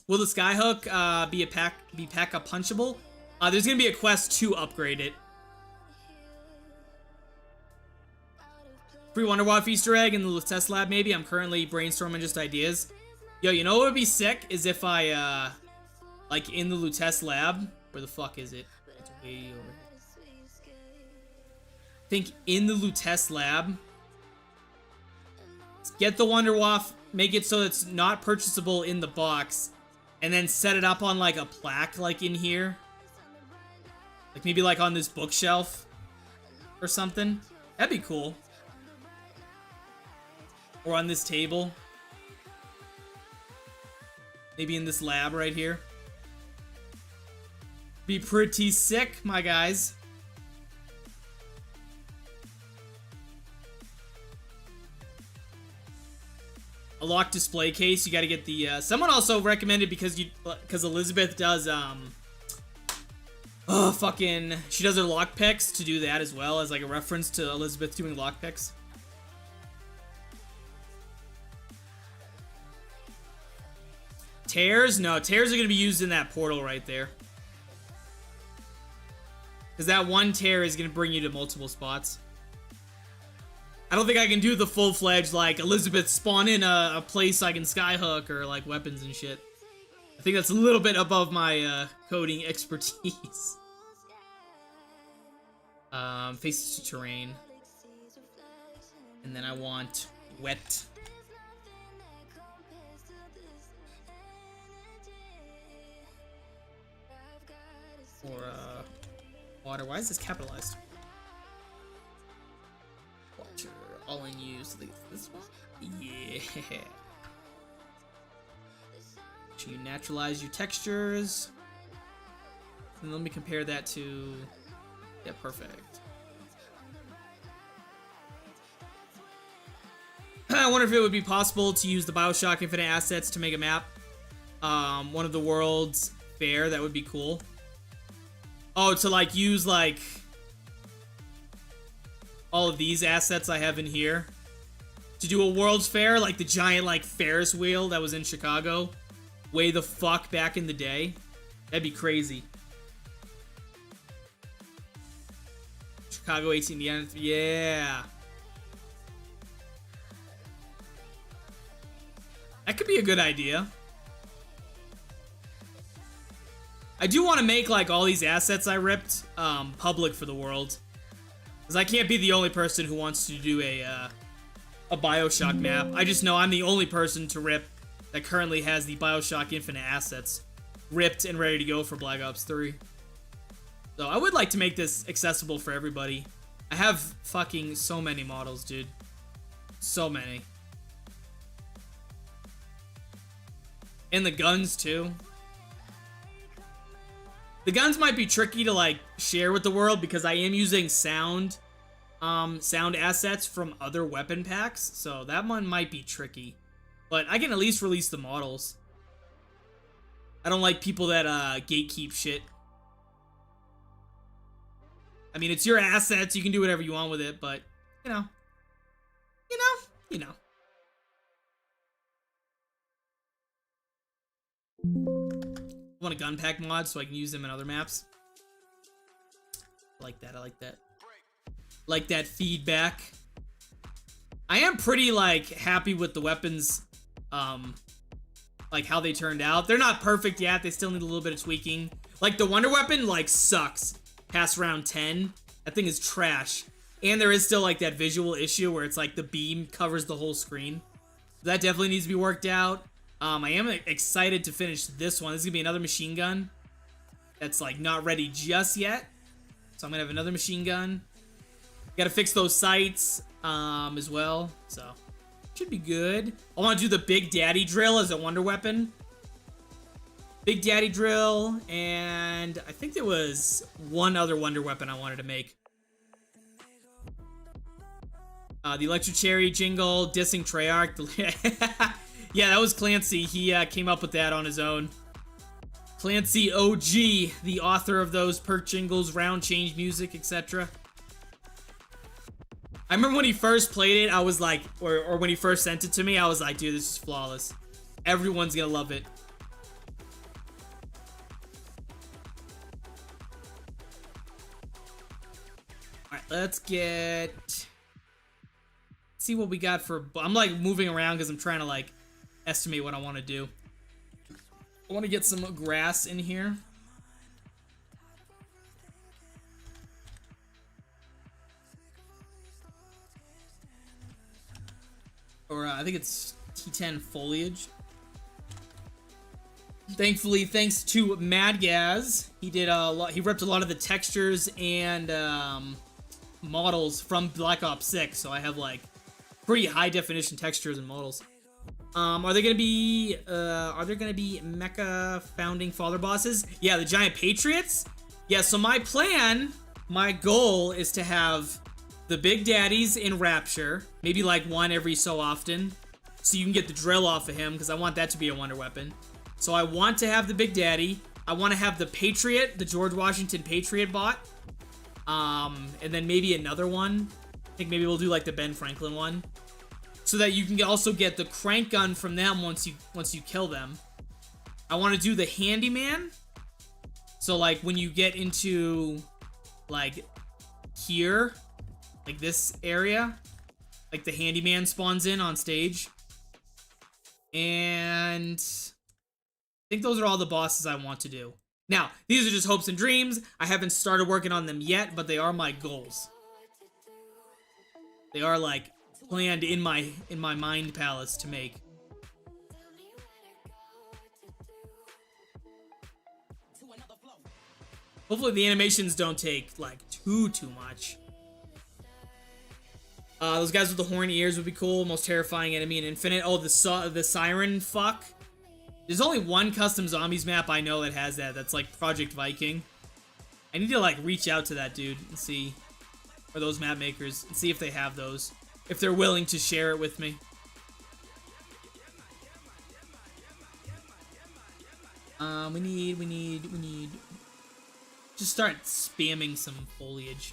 Will the Skyhook be Pack-a-Punchable? There's gonna be a quest to upgrade it. Free Wonder Waff Easter egg in the test lab, maybe. I'm currently brainstorming just ideas. Yo, you know what would be sick is if I, like in the Lutece lab. Where the fuck is it? It's way over here. I think in the Lutece lab, get the Wonder Waff, make it so it's not purchasable in the box, and then set it up on like a plaque, like in here. Like maybe like on this bookshelf or something. That'd be cool. Or on this table. Maybe in this lab right here. Be pretty sick, my guys. A locked display case. You got to get the. Someone also recommended because Elizabeth does oh fucking. She does her lockpicks to do that as well as like a reference to Elizabeth doing lockpicks. Tears? No, tears are going to be used in that portal right there. Because that one tear is going to bring you to multiple spots. I don't think I can do the full-fledged, like, Elizabeth spawn in a place I can skyhook or, like, weapons and shit. I think that's a little bit above my coding expertise. Faces to terrain. And then I want wet. Or, water. Why is this capitalized? Water. All in use. This one? Yeah. So you naturalize your textures. And let me compare that to... Yeah, perfect. I wonder if it would be possible to use the BioShock Infinite assets to make a map. One of the worlds fair. That would be cool. Oh, to like use like all of these assets I have in here to do a World's Fair, like the giant like Ferris wheel that was in Chicago way the fuck back in the day. That'd be crazy. Chicago 18 Indiana, yeah. That could be a good idea. I do want to make like all these assets I ripped public for the world, because I can't be the only person who wants to do a BioShock map. I just know I'm the only person to rip that currently has the BioShock Infinite assets ripped and ready to go for Black Ops 3. So I would like to make this accessible for everybody. I have fucking so many models, dude. So many. And the guns, too. The guns might be tricky to, like, share with the world because I am using sound assets from other weapon packs. So that one might be tricky. But I can at least release the models. I don't like people that gatekeep shit. I mean, it's your assets. You can do whatever you want with it, but, you know. I want a gun pack mod so I can use them in other maps. I like that. I like that. Like that feedback. I am pretty, like, happy with the weapons, like, how they turned out. They're not perfect yet. They still need a little bit of tweaking. Like, the Wonder Weapon, like, sucks past round 10. That thing is trash. And there is still, like, that visual issue where it's, like, the beam covers the whole screen. That definitely needs to be worked out. I am excited to finish this one. This is going to be another machine gun that's, like, not ready just yet. So I'm going to have another machine gun. Got to fix those sights as well. So, should be good. I want to do the Big Daddy drill as a wonder weapon. Big Daddy drill, and I think there was one other wonder weapon I wanted to make. The Electro Cherry jingle, dissing Treyarch. Yeah, that was Clancy. He came up with that on his own. Clancy OG, the author of those perk jingles, round change music, etc. I remember when he first played it, I was like, or when he first sent it to me, I was like, dude, this is flawless. Everyone's gonna love it. Alright, let's see what we got for... I'm like moving around because I'm trying to like estimate what I want to do. I want to get some grass in here. Or I think it's T10 foliage. Thankfully, thanks to Mad Gaz, he did a lot. He ripped a lot of the textures and models from Black Ops 6, so I have like pretty high definition textures and models. Are there gonna be mecha founding father bosses? Yeah, the giant patriots. Yeah, so my goal is to have the Big Daddies in Rapture, maybe like one every so often, so you can get the drill off of him, because I want that to be a wonder weapon. So I want to have the Big Daddy. I want to have the Patriot, the George Washington Patriot bot. And then maybe another one. I think maybe we'll do like the Ben Franklin one. So that you can also get the crank gun from them once you kill them. I want to do the Handyman. So like when you get into like here, like this area, like the Handyman spawns in on stage. And I think those are all the bosses I want to do. Now, these are just hopes and dreams. I haven't started working on them yet, but they are my goals. They are like planned in my mind palace to make. Hopefully the animations don't take like too much. Those guys with the horny ears would be cool. Most terrifying enemy in Infinite. Oh, the siren fuck. There's only one custom zombies map I know that has that. That's like Project Viking. I need to like reach out to that dude and see, or those map makers, and see if they have those. If they're willing to share it with me. We need. Just start spamming some foliage.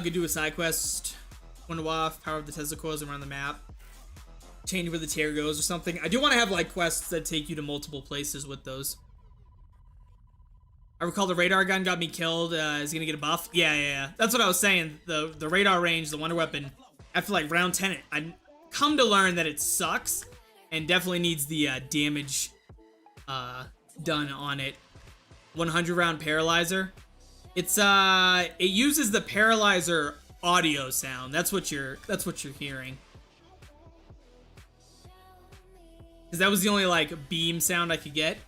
Could do a side quest. Wonder off, power up the Tesla coils around the map. Change where the tear goes or something. I do want to have like quests that take you to multiple places with those. I recall the radar gun got me killed. Is he gonna get a buff? Yeah. That's what I was saying. The radar range, the wonder weapon, after like round 10, I come to learn that it sucks and definitely needs the damage done on it. 100 round paralyzer. It uses the paralyzer audio sound. That's what you're hearing. Because that was the only like beam sound I could get.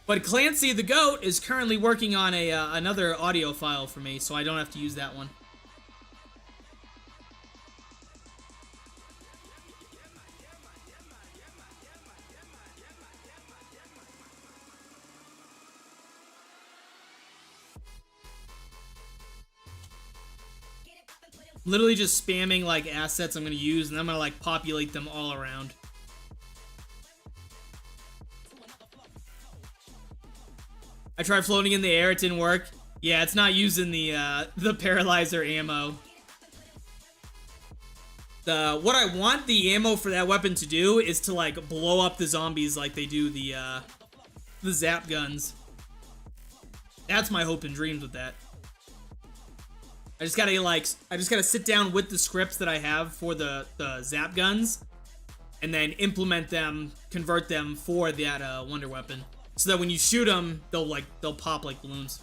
But Clancy the Goat is currently working on a another audio file for me, so I don't have to use that one. Literally just spamming like assets I'm gonna use, and I'm gonna like populate them all around. I tried floating in the air, it didn't work. Yeah, it's not using the paralyzer ammo. What I want the ammo for that weapon to do is to like blow up the zombies like they do the zap guns. That's my hope and dreams with that. I just gotta sit down with the scripts that I have for the zap guns, and then implement them, convert them for that wonder weapon, so that when you shoot them, they'll pop like balloons.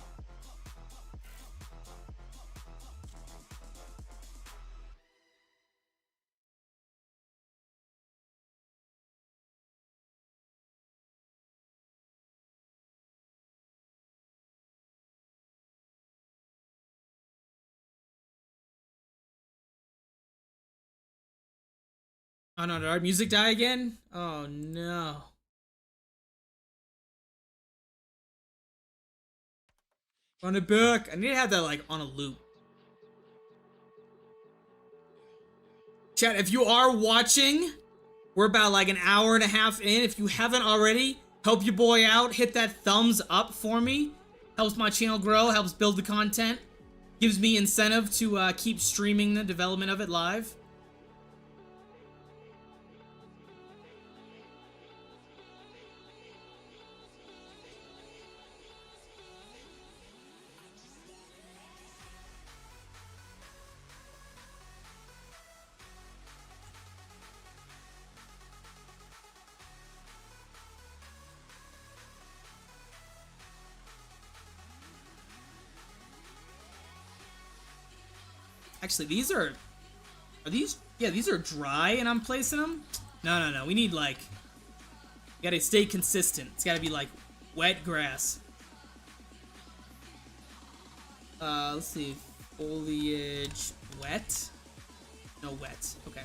Oh no, did our music die again? Oh no. Run it back. I need to have that like on a loop. Chat, if you are watching, we're about like an hour and a half in. If you haven't already, help your boy out. Hit that thumbs up for me. Helps my channel grow, helps build the content. Gives me incentive to keep streaming the development of it live. Actually, these are these? Yeah, these are dry and I'm placing them? No. We need like, gotta stay consistent. It's gotta be like wet grass. Let's see. Foliage wet? No, wet. Okay.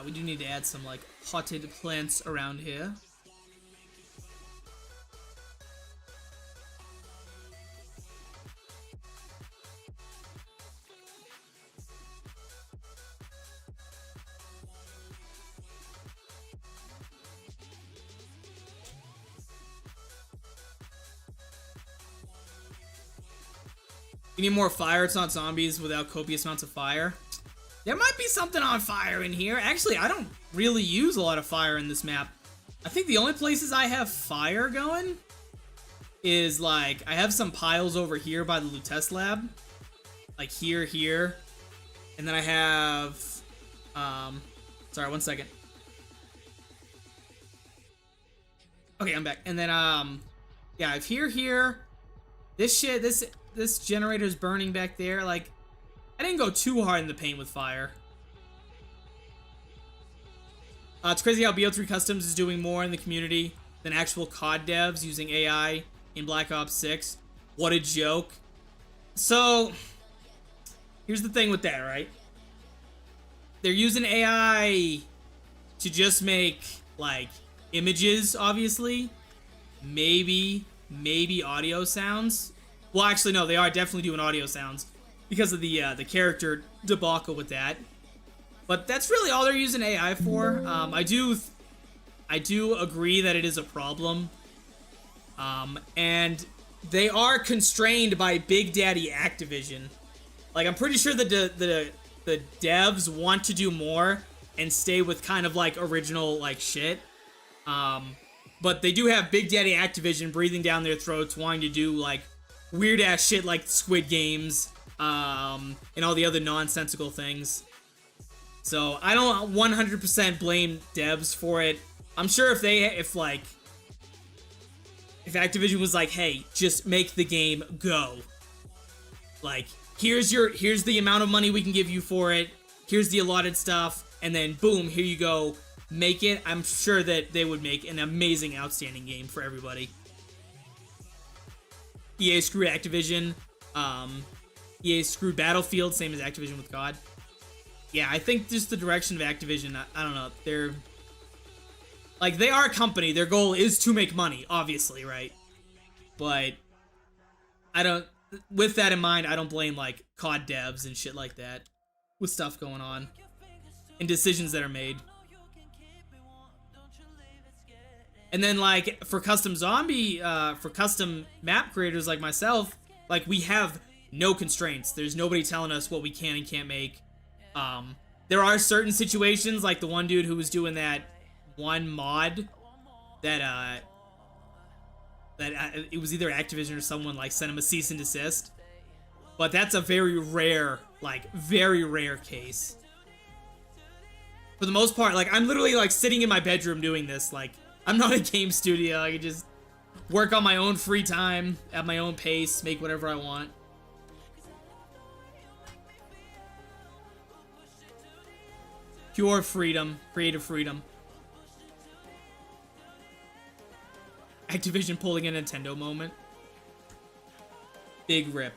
We do need to add some like potted plants around here. You need more fire. It's not zombies without copious amounts of fire. There might be something on fire in here. Actually, I don't really use a lot of fire in this map. I think the only places I have fire going is like, I have some piles over here by the Lutece lab. Like here. And then I have, sorry, 1 second. Okay, I'm back. And then, yeah, I have here. This generator's burning back there. Like, I didn't go too hard in the paint with fire. It's crazy how BO3 Customs is doing more in the community than actual COD devs using AI in Black Ops 6. What a joke. So, here's the thing with that, right? They're using AI to just make, like, images, obviously. Maybe audio sounds. Well, actually, no, they are definitely doing audio sounds because of the character debacle with that. But that's really all they're using AI for. I do agree that it is a problem. And they are constrained by Big Daddy Activision. Like, I'm pretty sure that the devs want to do more and stay with kind of like original like shit. But they do have Big Daddy Activision breathing down their throats, wanting to do like weird ass shit like Squid Games, and all the other nonsensical things. So I don't 100% blame devs for it. I'm sure if Activision was like, hey, just make the game go. Like, here's the amount of money we can give you for it. Here's the allotted stuff, and then boom, here you go. Make it. I'm sure that they would make an amazing, outstanding game for everybody. EA screwed Activision. EA screwed Battlefield, same as Activision with COD. Yeah, I think just the direction of Activision, I don't know. They're like, they are a company. Their goal is to make money, obviously, right? But with that in mind, I don't blame like COD devs and shit like that with stuff going on and decisions that are made. And then like for custom map creators like myself, like we have no constraints. There's nobody telling us what we can and can't make. There are certain situations like the one dude who was doing that one mod that it was either Activision or someone like sent him a cease and desist. But that's a very rare case. For the most part, like I'm literally like sitting in my bedroom doing this. Like I'm not a game studio. I can just work on my own free time at my own pace, make whatever I want. Pure freedom, creative freedom. Activision pulling a Nintendo moment. Big rip.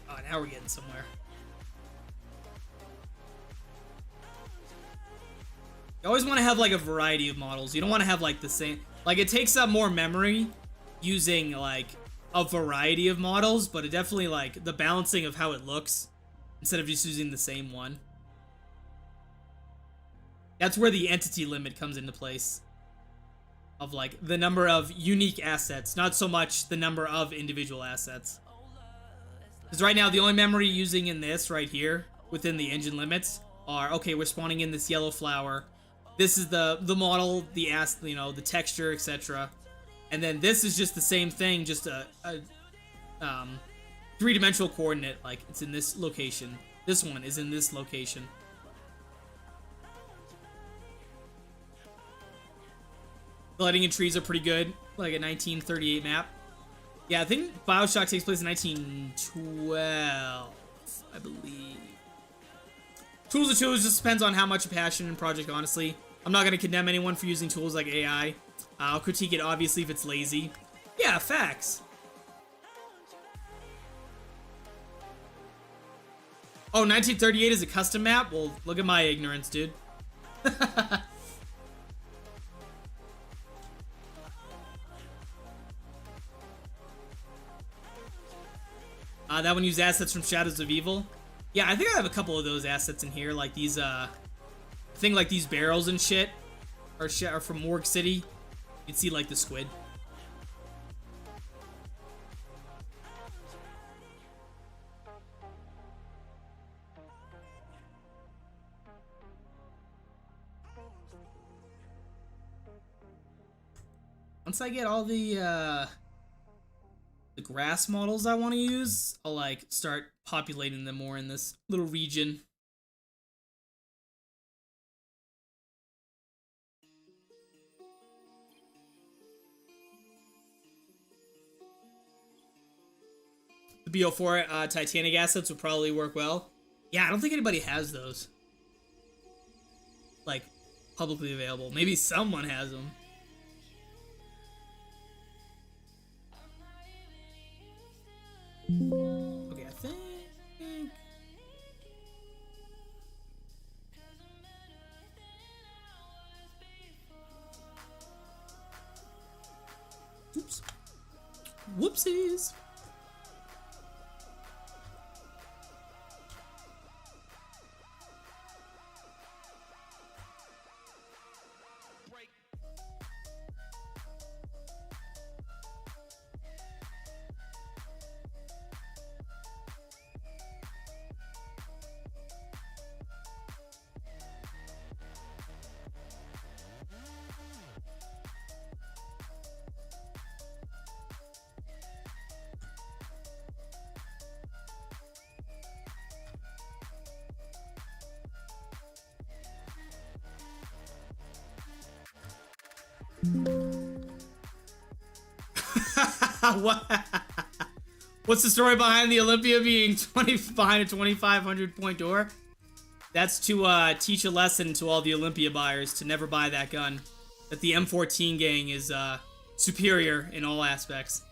Oh, now we're getting somewhere. You always want to have like a variety of models. You don't want to have like the same. Like it takes up more memory using like a variety of models, but it definitely like the balancing of how it looks instead of just using the same one. That's where the entity limit comes into place. Of like the number of unique assets, not so much the number of individual assets. Because right now the only memory using in this right here within the engine limits are, okay, we're spawning in this yellow flower. This is the model, the the texture, etc. And then this is just the same thing, just a three-dimensional coordinate, like it's in this location. This one is in this location. The lighting and trees are pretty good, like a 1938 map. Yeah, I think BioShock takes place in 1912, I believe. Tools are tools, just depends on how much passion and project, honestly. I'm not going to condemn anyone for using tools like AI. I'll critique it, obviously, if it's lazy. Yeah, facts. Oh, 1938 is a custom map? Well, look at my ignorance, dude. That one used assets from Shadows of Evil. Yeah, I think I have a couple of those assets in here, like these, I think like these barrels and shit are from Morgue City. You can see like the squid. Once I get all the grass models I want to use, I'll like start populating them more in this little region. The BO4 Titanic assets would probably work well. Yeah, I don't think anybody has those. Like, publicly available. Maybe someone has them. Okay, I think. Oops. Whoopsies. What's the story behind the Olympia being behind a 2,500 point door? That's to teach a lesson to all the Olympia buyers to never buy that gun. That the M14 gang is superior in all aspects.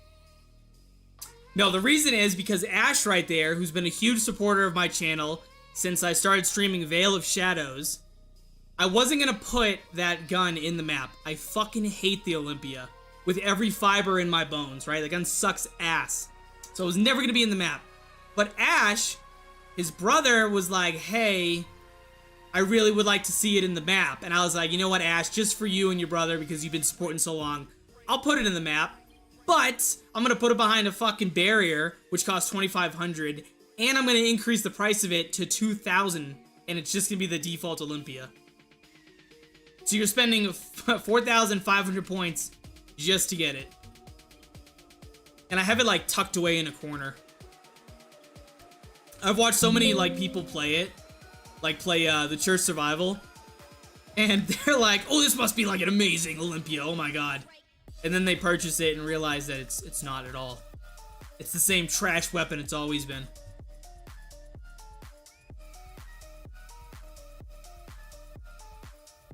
No, the reason is because Ash right there, who's been a huge supporter of my channel since I started streaming Veil of Shadows, I wasn't gonna put that gun in the map. I fucking hate the Olympia with every fiber in my bones, right? The gun sucks ass. So it was never gonna be in the map. But Ash, his brother, was like, hey, I really would like to see it in the map. And I was like, you know what, Ash, just for you and your brother, because you've been supporting so long, I'll put it in the map. But I'm gonna put it behind a fucking barrier, which costs 2,500, and I'm gonna increase the price of it to 2,000, and it's just gonna be the default Olympia. So you're spending 4,500 points just to get it. And I have it like tucked away in a corner. I've watched so many like people play it, like play the Church Survival, and they're like, oh, this must be like an amazing Olympia, oh my god. And then they purchase it and realize that it's not at all. It's the same trash weapon it's always been.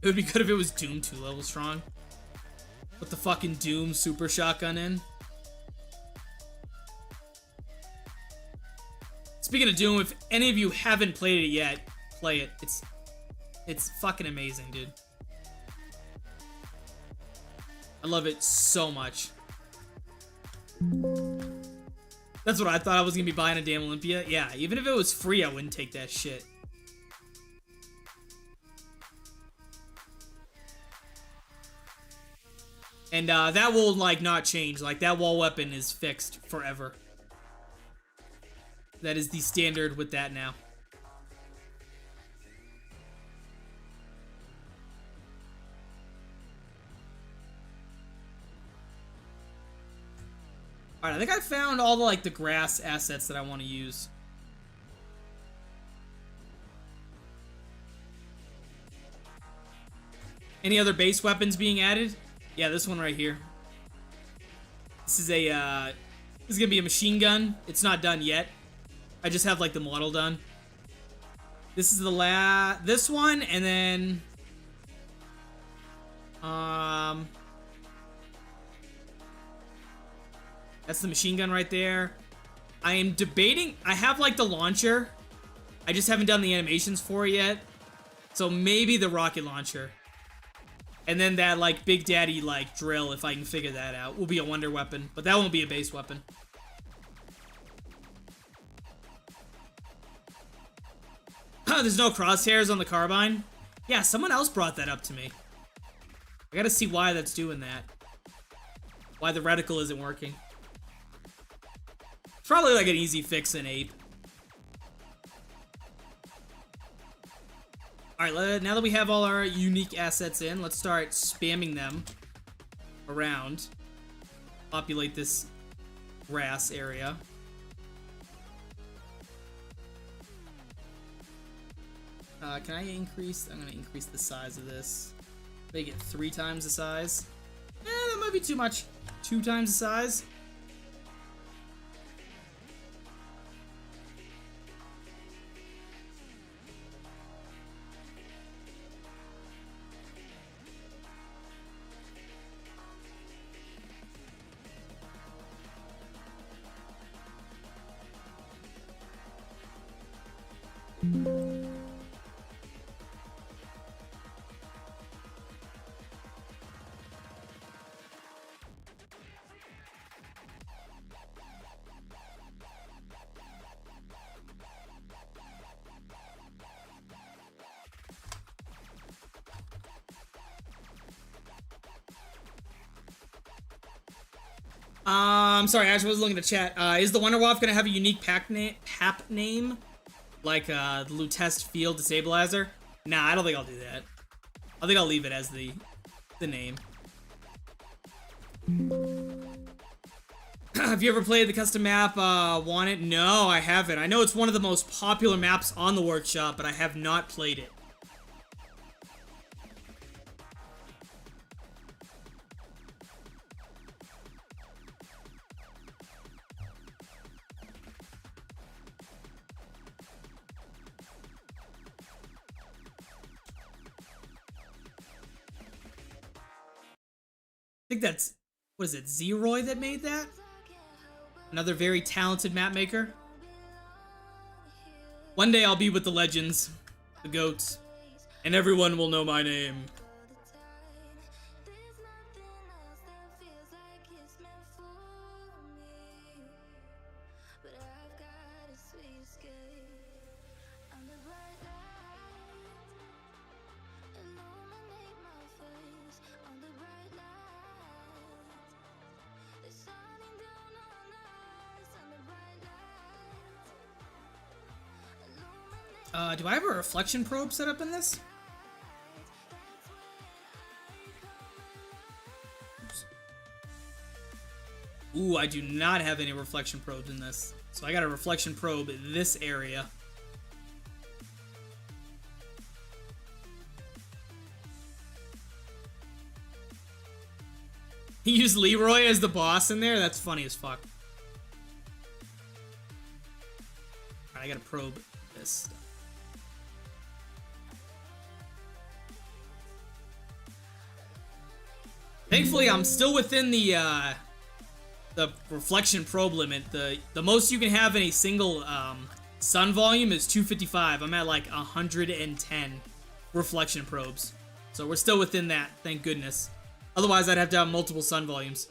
It would be good if it was Doom 2 level strong. Put the fucking Doom super shotgun in. Speaking of Doom, if any of you haven't played it yet, play it. It's fucking amazing, dude. I love it so much. That's what I thought I was gonna be buying a damn Olympia. Yeah, even if it was free, I wouldn't take that shit. And that will like not change. Like that wall weapon is fixed forever. That is the standard with that now. Alright, I think I found all the like the grass assets that I want to use. Any other base weapons being added? Yeah, this one right here. This is a this is gonna be a machine gun. It's not done yet. I just have like the model done. This is the this one, and then that's the machine gun right there. I am debating. I have like the launcher. I just haven't done the animations for it yet. So maybe the rocket launcher. And then that like Big Daddy like drill, if I can figure that out, will be a wonder weapon. But that won't be a base weapon. There's no crosshairs on the carbine. Yeah, someone else brought that up to me. I gotta see why that's doing that. Why the reticle isn't working. It's probably like an easy fix in Ape. Alright, now that we have all our unique assets in, let's start spamming them around. Populate this grass area. Can I increase? I'm gonna increase the size of this. Make it 3 times the size. That might be too much. 2 times the size. Sorry, I actually was looking at the chat. Is the Wonder Waff gonna have a unique pap name? Like, the Lutest Field Destabilizer? Nah, I don't think I'll do that. I think I'll leave it as the name. Have you ever played the custom map, Want It? No, I haven't. I know it's one of the most popular maps on the workshop, but I have not played it. I think that's, what is it, Zeroy that made that? Another very talented map maker. One day I'll be with the legends, the goats, and everyone will know my name. Do I have a reflection probe set up in this? Oops. Ooh, I do not have any reflection probes in this. So I got a reflection probe in this area. He used Leroy as the boss in there? That's funny as fuck. Alright, I gotta probe this stuff. Thankfully, I'm still within the reflection probe limit. The most you can have in a single sun volume is 255. I'm at like 110 reflection probes. So we're still within that, thank goodness. Otherwise, I'd have to have multiple sun volumes.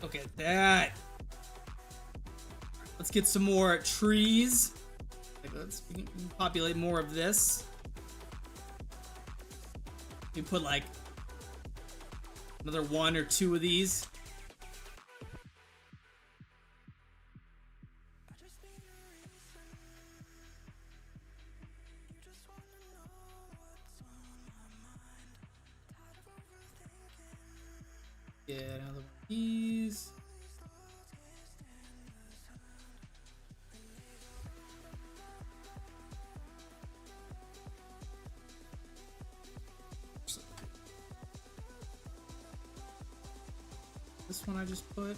Okay, that. Let's get some more trees. We can populate more of this. We put like another 1 or 2 of these. Get another one of these. This one I just put.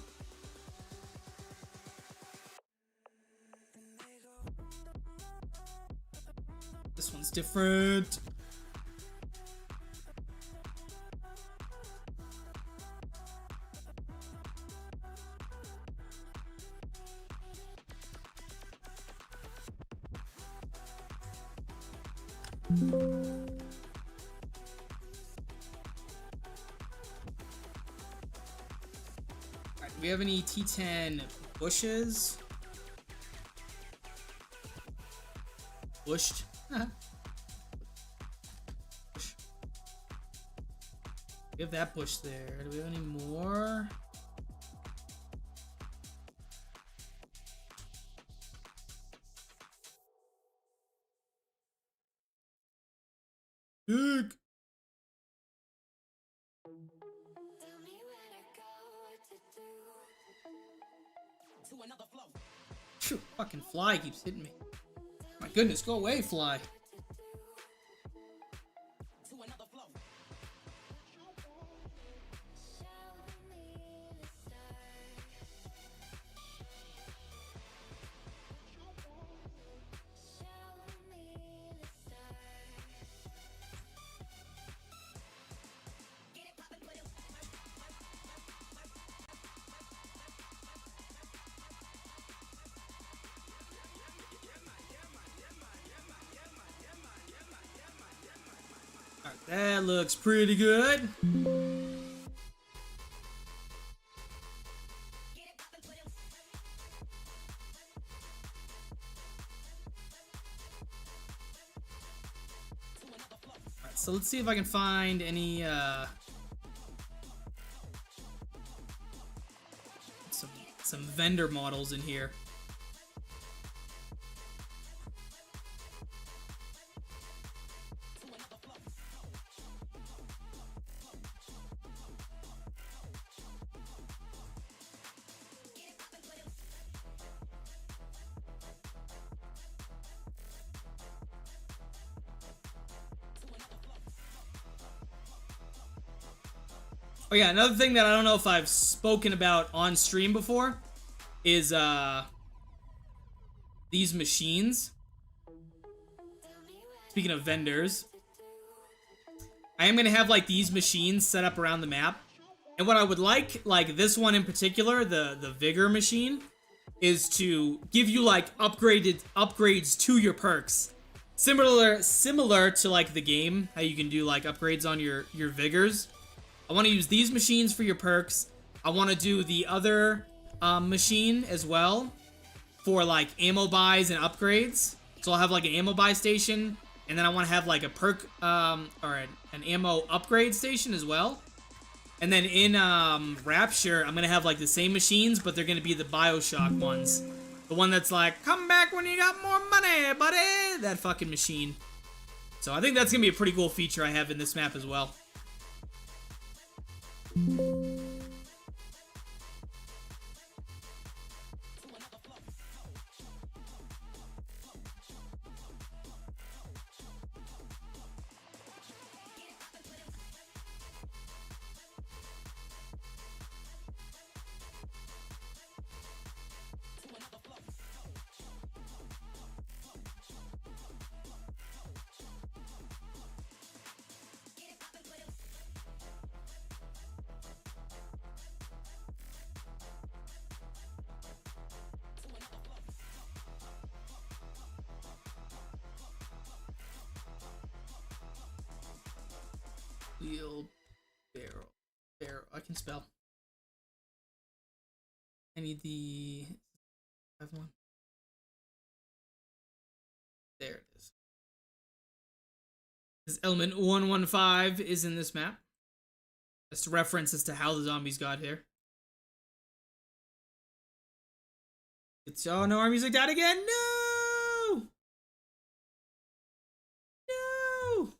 This one's different. Alright, do we have any T10 bushes? Bushed. Bush. We have that bush there. Do we have any more? Dick. Phew, fucking fly keeps hitting me. My goodness, go away, fly. Alright, that looks pretty good. Alright, so let's see if I can find any some vendor models in here. Oh yeah, another thing that I don't know if I've spoken about on stream before is these machines. Speaking of vendors, I am gonna have like these machines set up around the map. And what I would like this one in particular, the Vigor machine, is to give you like upgrades to your perks. Similar to like the game, how you can do like upgrades on your Vigors. I want to use these machines for your perks. I want to do the other machine as well for like ammo buys and upgrades. So I'll have like an ammo buy station, and then I want to have like a perk or an ammo upgrade station as well. And then in Rapture, I'm gonna have like the same machines, but they're gonna be the BioShock ones. The one that's like, come back when you got more money, buddy. That fucking machine. So I think that's gonna be a pretty cool feature I have in this map as well. Wheel barrel. I can spell. I need the one. There it is. This element 115 is in this map. Just a reference as to how the zombies got here. It's oh no, our music died again. No! No!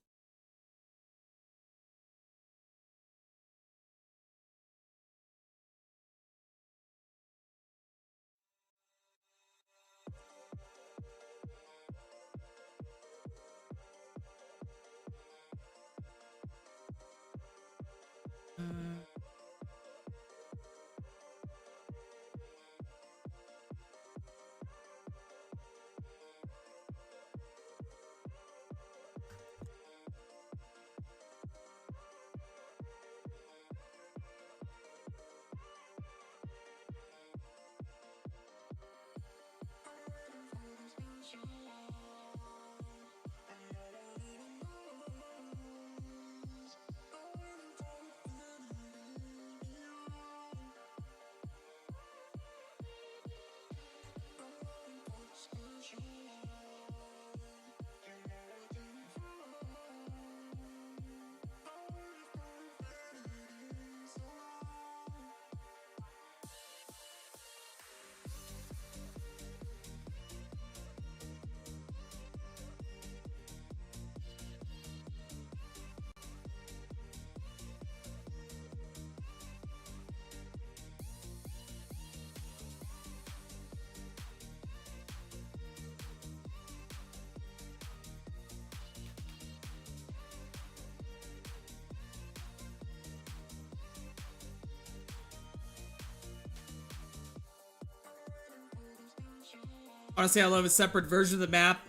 Honestly, I love a separate version of the map.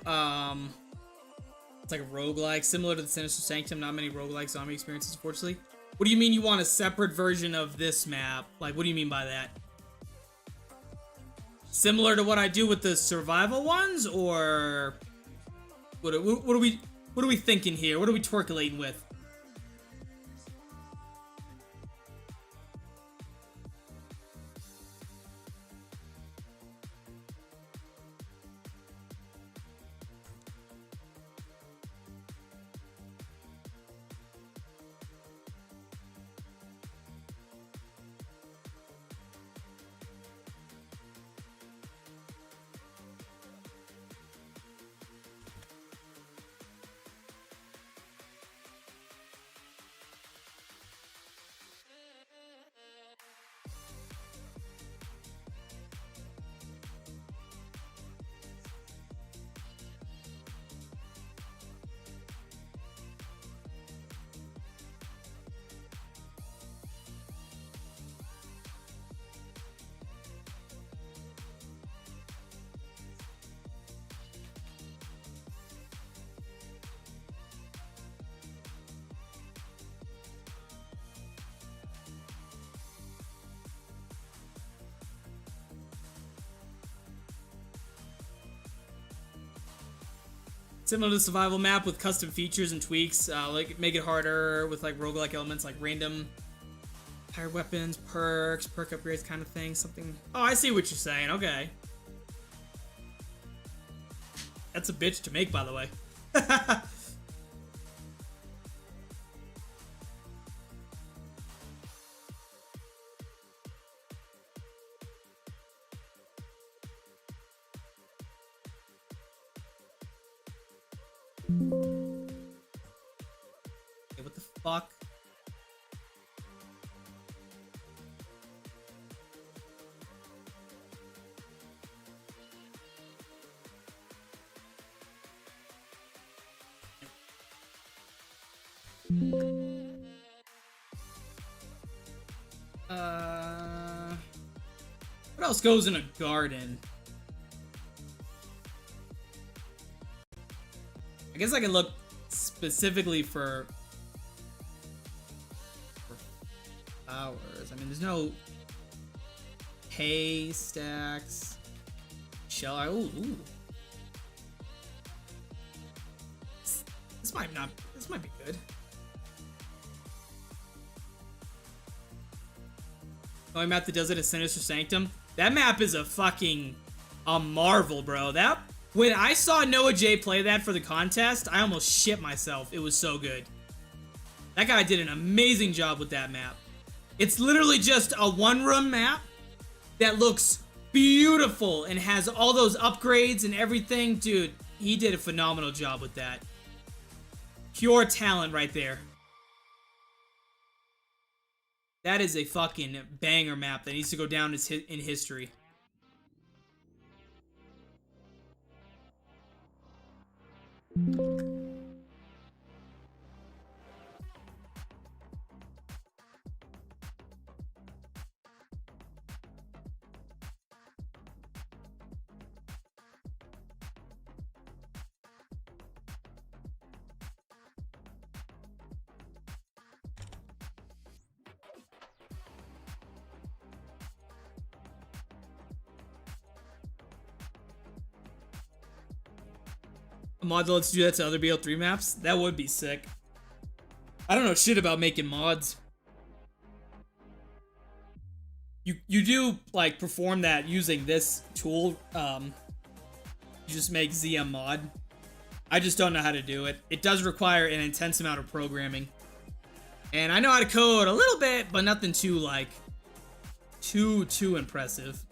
It's like a roguelike, similar to the Sinister Sanctum. Not many roguelike zombie experiences, unfortunately. What do you mean you want a separate version of this map? Like, what do you mean by that? Similar to what I do with the survival ones, or what are we thinking here? What are we twerculating with? Similar to the survival map with custom features and tweaks, like make it harder with like roguelike elements like random higher weapons, perks, perk upgrades kind of thing. Something. Oh, I see what you're saying. Okay. That's a bitch to make, by the way. Hey, what the fuck? What else goes in a garden? I guess I can look specifically for flowers. I mean, there's no hay stacks. Shell. Ooh. This might not. This might be good. The only map that does it is Sinister Sanctum. That map is a marvel, bro. When I saw Noah J play that for the contest, I almost shit myself. It was so good. That guy did an amazing job with that map. It's literally just a one-room map that looks beautiful and has all those upgrades and everything. Dude, he did a phenomenal job with that. Pure talent right there. That is a fucking banger map that needs to go down in history. A mod that lets you do that to other BO3 maps? That would be sick. I don't know shit about making mods. You do, like, perform that using this tool. You just make ZM mod. I just don't know how to do it. It does require an intense amount of programming. And I know how to code a little bit, but nothing too, like, too impressive.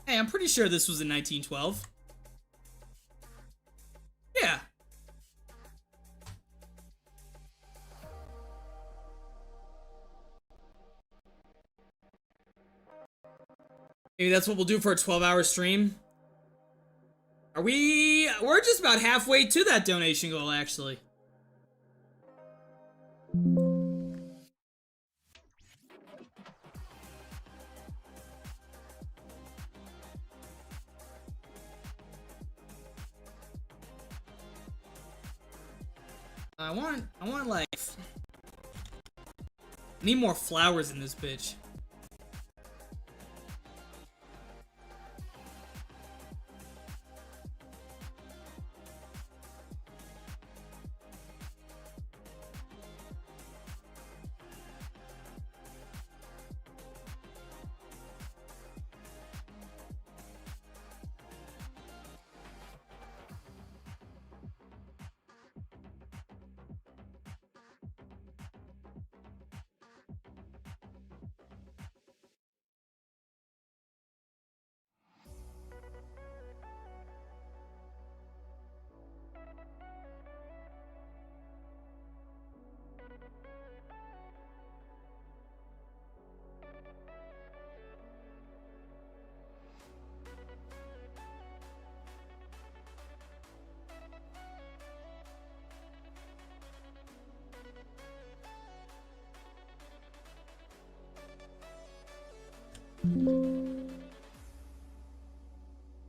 Hey, I'm pretty sure this was in 1912. Yeah. Maybe that's what we'll do for a 12-hour stream. We're just about halfway to that donation goal, actually. I want like, I need more flowers in this bitch.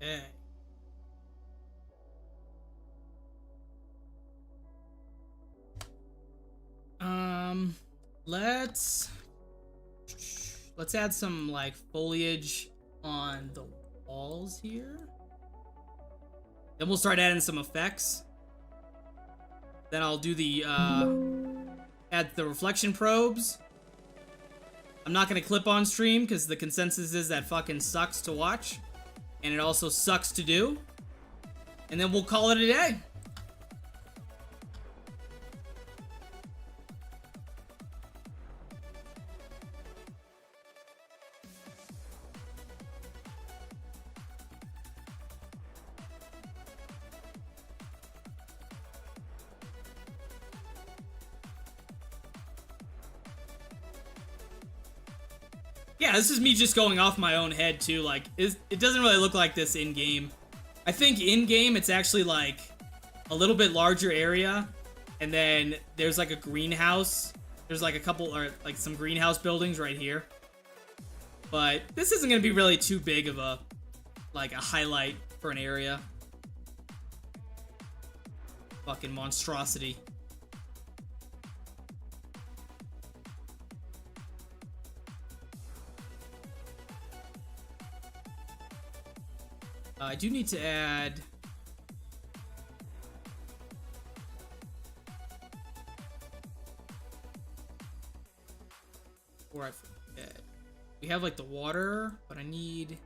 Okay. Let's add some like foliage on the walls here. Then we'll start adding some effects. Then I'll do the add the reflection probes. I'm not gonna clip on stream because the consensus is that fucking sucks to watch. And it also sucks to do. And then we'll call it a day. Yeah, this is me just going off my own head, too. Like, it doesn't really look like this in-game. I think in-game, it's actually, like, a little bit larger area. And then there's, like, a greenhouse. There's, like, a couple, or, like, some greenhouse buildings right here. But this isn't gonna be really too big of a highlight for an area. Fucking monstrosity. I do need to add... Before I forget. We have like the water, but I need...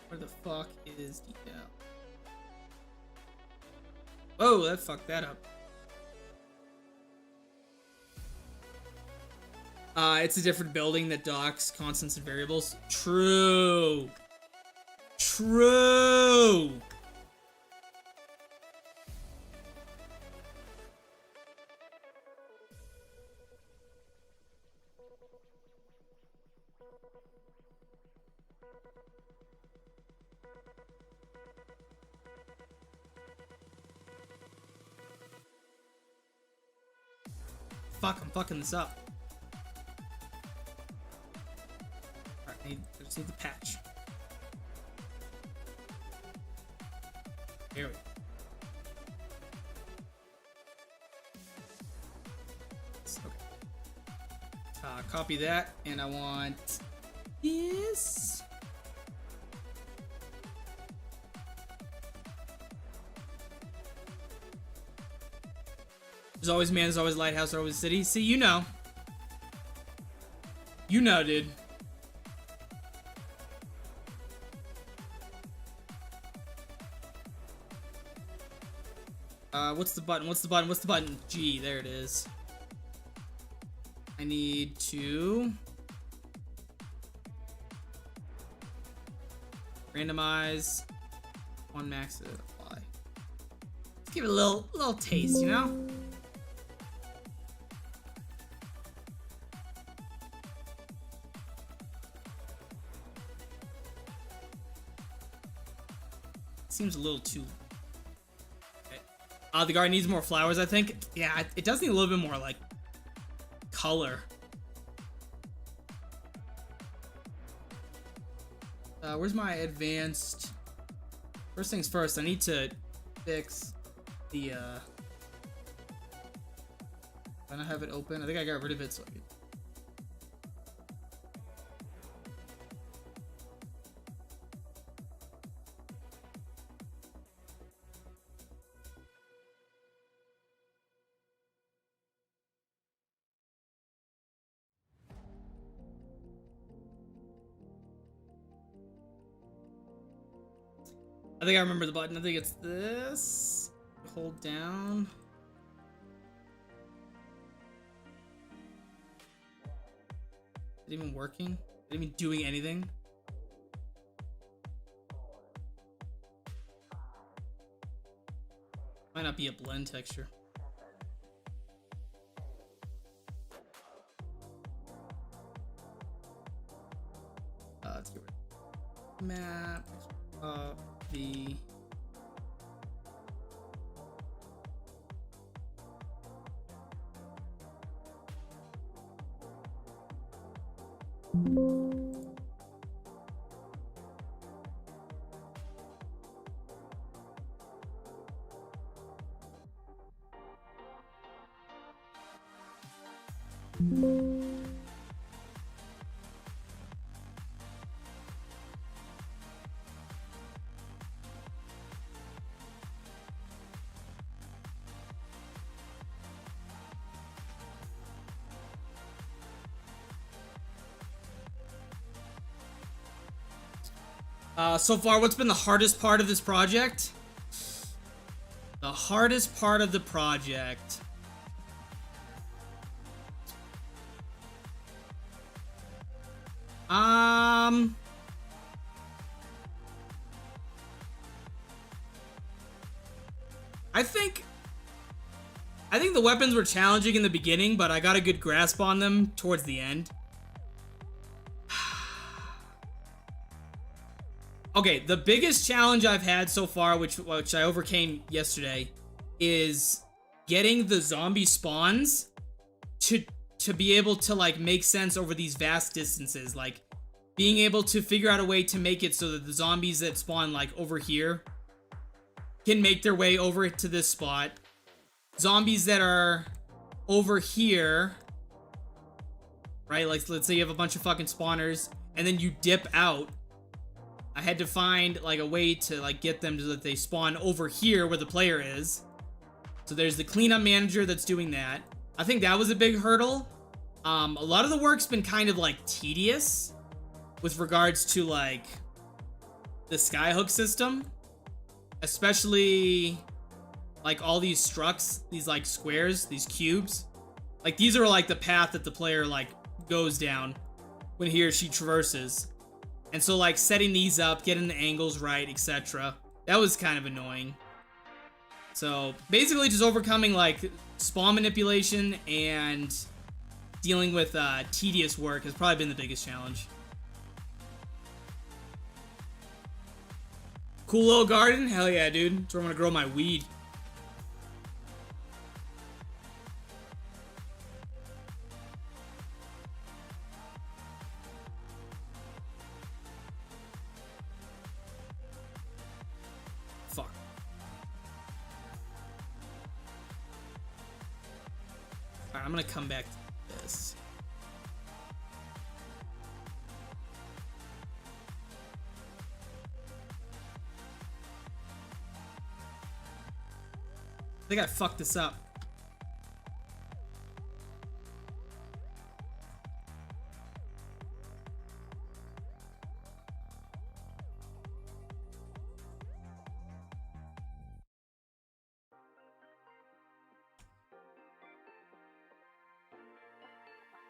Where the fuck is the... Oh, that fucked that up. It's a different building that docks constants and variables. True. True. Fuck, I'm fucking this up. Alright, I just need the patch. There we go. Okay. Copy that, and I want this. There's always man, there's always lighthouse, there's always city. See, you know. You know, dude. What's the button? What's the button? What's the button? G, there it is. I need to randomize one max to apply. Let's give it a little taste, you know? Seems a little too... Okay. The garden needs more flowers, I think. Yeah, it does need a little bit more, like, color. Where's my advanced... First things first, I need to fix the, I don't have it open. I think I got rid of it, so I could... I think I remember the button. I think it's this. Hold down. Is it even working? Is it even doing anything? Might not be a blend texture. Let's get rid of map. The so far, what's been the hardest part of this project? The hardest part of the project. I think the weapons were challenging in the beginning, but I got a good grasp on them towards the end. Okay, the biggest challenge I've had so far, which I overcame yesterday, is getting the zombie spawns to be able to like make sense over these vast distances. Like being able to figure out a way to make it so that the zombies that spawn like over here can make their way over to this spot. Zombies that are over here, right? Like let's say you have a bunch of fucking spawners and then you dip out. I had to find like a way to like get them so that they spawn over here where the player is. So there's the cleanup manager that's doing that. I think that was a big hurdle. A lot of the work's been kind of like tedious with regards to like the skyhook system, especially like all these structs, these like squares, these cubes. Like these are like the path that the player like goes down when he or she traverses. And so like setting these up, getting the angles right, etc. That was kind of annoying. So basically just overcoming like spawn manipulation and dealing with tedious work has probably been the biggest challenge. Cool little garden? Hell yeah, dude. That's where I'm gonna grow my weed. Fuck. Alright, I'm gonna come back to this. I think I fucked this up.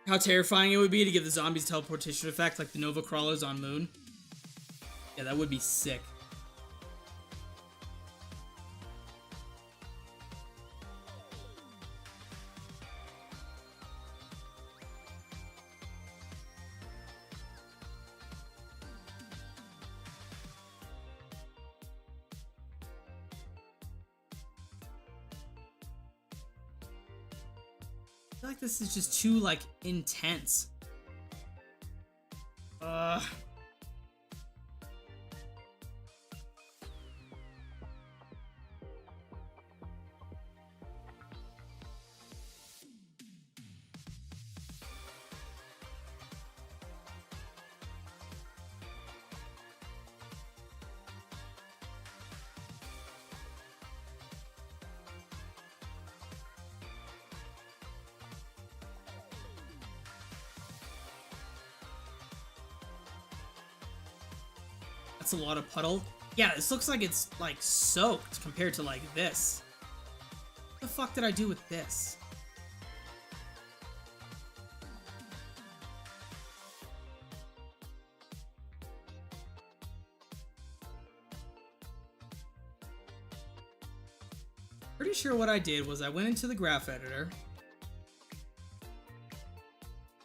How terrifying it would be to give the zombies teleportation effect like the Nova Crawlers on Moon. Yeah, that would be sick. I feel like this is just too, like, intense. That's a lot of puddle. Yeah, this looks like it's, like, soaked compared to, like, this. What the fuck did I do with this? Pretty sure what I did was I went into the graph editor.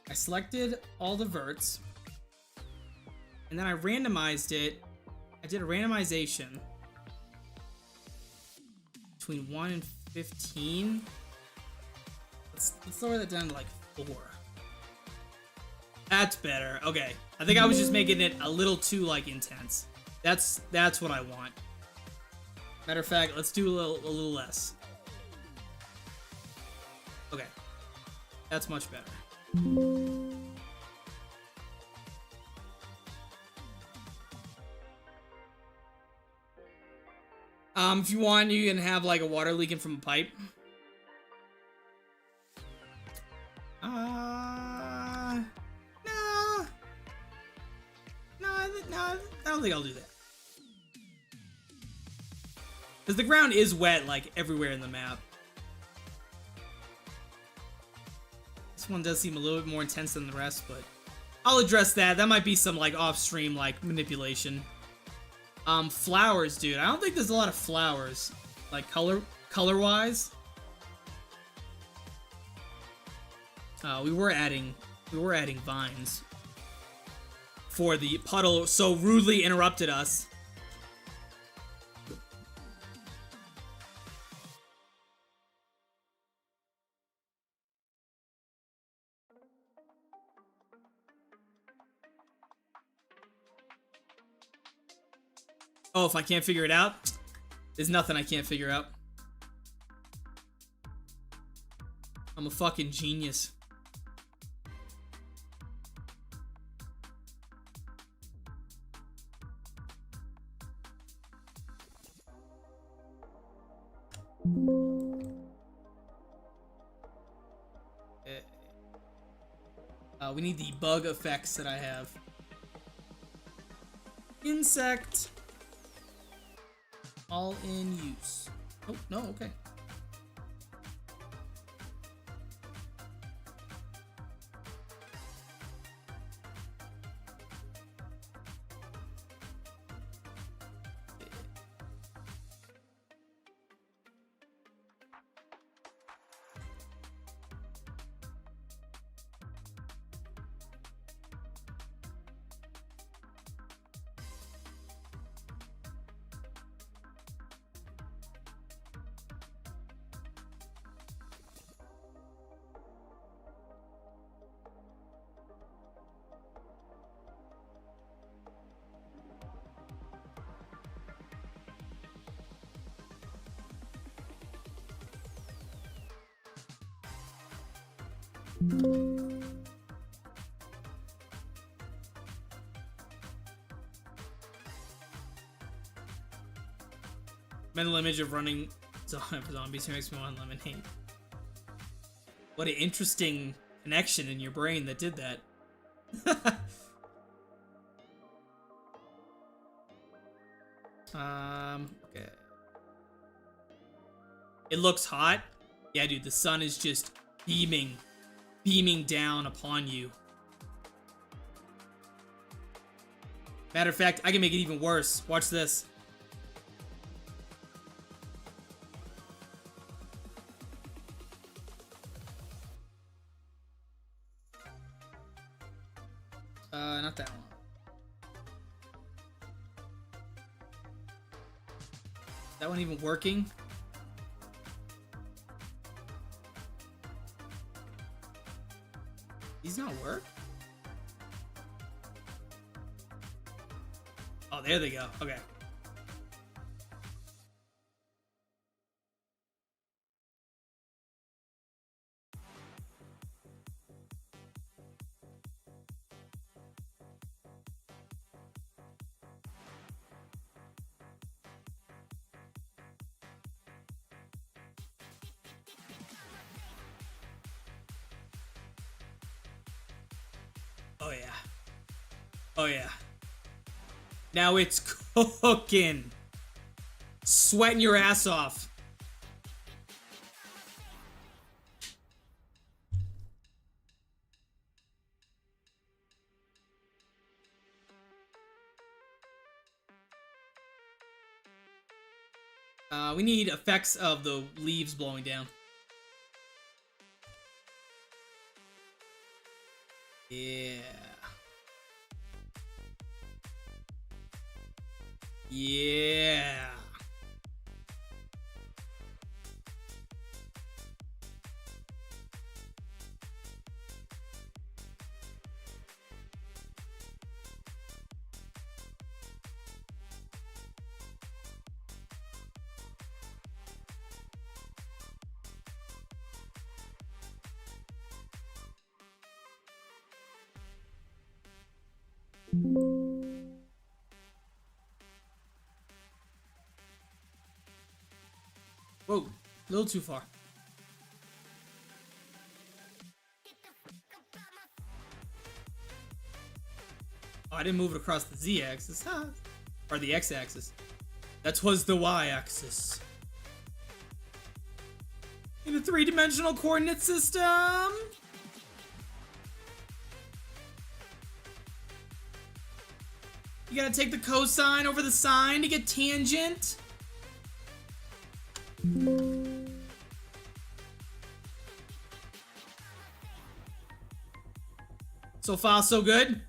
I selected all the verts. And then I randomized it. I did a randomization between 1 and 15. Let's lower that down to like 4. That's better. Okay. I think I was just making it a little too like intense. That's what I want. Matter of fact, let's do a little less. Okay. That's much better. If you want, you can have like a water leaking from a pipe. No, I don't think I'll do that. Because the ground is wet like everywhere in the map. This one does seem a little bit more intense than the rest, but I'll address that. That might be some like off-stream like manipulation. Flowers, dude. I don't think there's a lot of flowers, like color-wise. We were adding vines for the puddle so rudely interrupted us Oh, if I can't figure it out? There's nothing I can't figure out. I'm a fucking genius. We need the bug effects that I have. Insect. All in use. Oh, no, okay. Mental image of running zombies makes me want lemonade. What an interesting connection in your brain that did that. Okay. It looks hot. Yeah, dude, the sun is just beaming down upon you. Matter of fact, I can make it even worse. Watch this. Not that one. Is that one even working? These not work? Oh, there they go. Okay. Oh yeah. Oh yeah. Now it's cooking. Sweating your ass off. We need effects of the leaves blowing down. Yeah. Yeah. Whoa, a little too far. Oh, I didn't move it across the Z-axis, huh? Or the X-axis. That was the Y-axis. In a three-dimensional coordinate system. You gotta take the cosine over the sine to get tangent. So far, so good.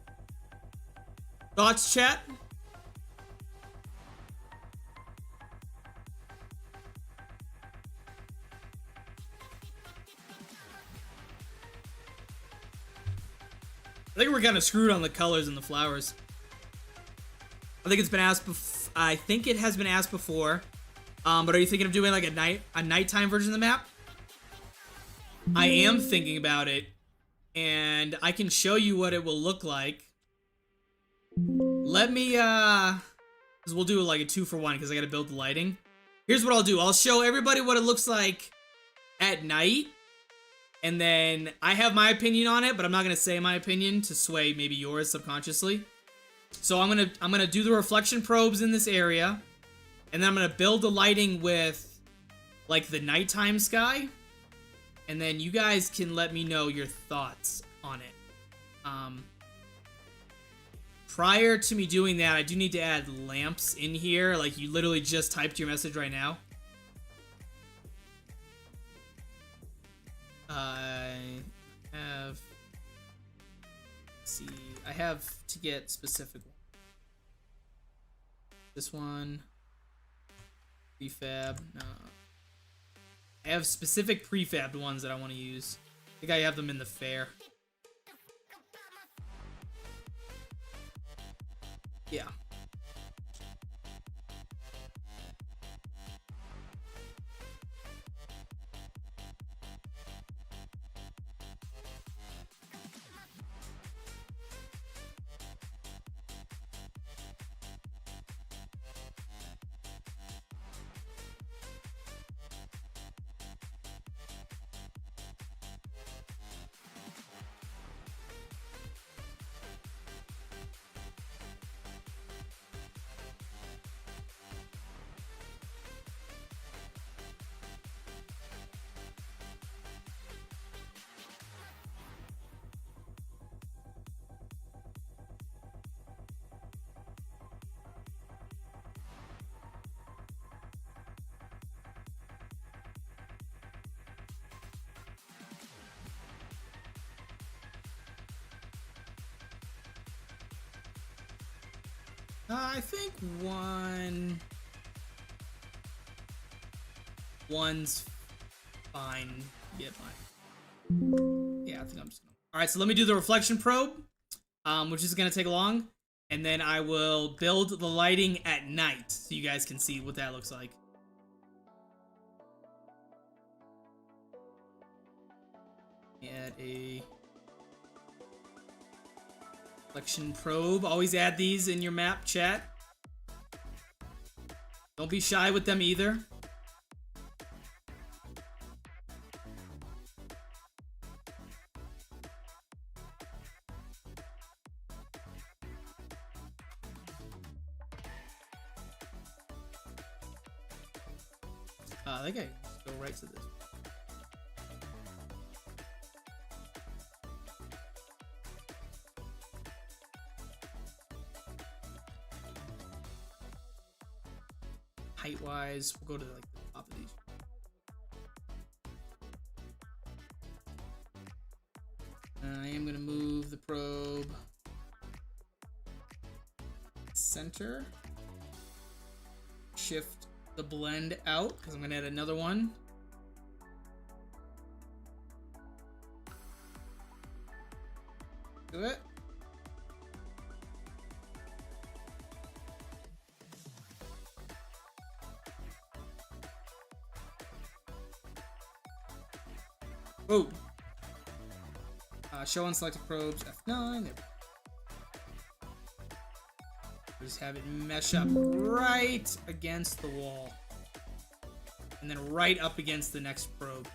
Thoughts, chat? I think we're kind of screwed on the colors and the flowers. I think it's been asked. I think it has been asked before. But are you thinking of doing like a nighttime version of the map? I am thinking about it, and I can show you what it will look like. Let me because we'll do like a 2-for-1 because I gotta build the lighting. Here's what I'll do. I'll show everybody what it looks like at night, and then I have my opinion on it, but I'm not gonna say my opinion to sway maybe yours subconsciously. So I'm gonna do the reflection probes in this area, and then I'm gonna build the lighting with like the nighttime sky, and then you guys can let me know your thoughts on it. Prior to me doing that, I do need to add lamps in here, like you literally just typed your message right now. I have, let's see, I have to get specific. This one, prefab, no. I have specific prefabbed ones that I want to use. I think I have them in the fair. Yeah. I think one's fine. Yeah, fine. Yeah, I think I'm just gonna. All right, so let me do the reflection probe, which is gonna take long, and then I will build the lighting at night so you guys can see what that looks like. Add a reflection probe. Always add these in your map, chat. Don't be shy with them either. I think I just go right to this. Height-wise, we'll go to like the top of these. I am gonna move the probe center. Shift the blend out because I'm gonna add another one. Do it. Oh. Show unselected probes, F9. There. Just have it mesh up right against the wall. And then right up against the next probe.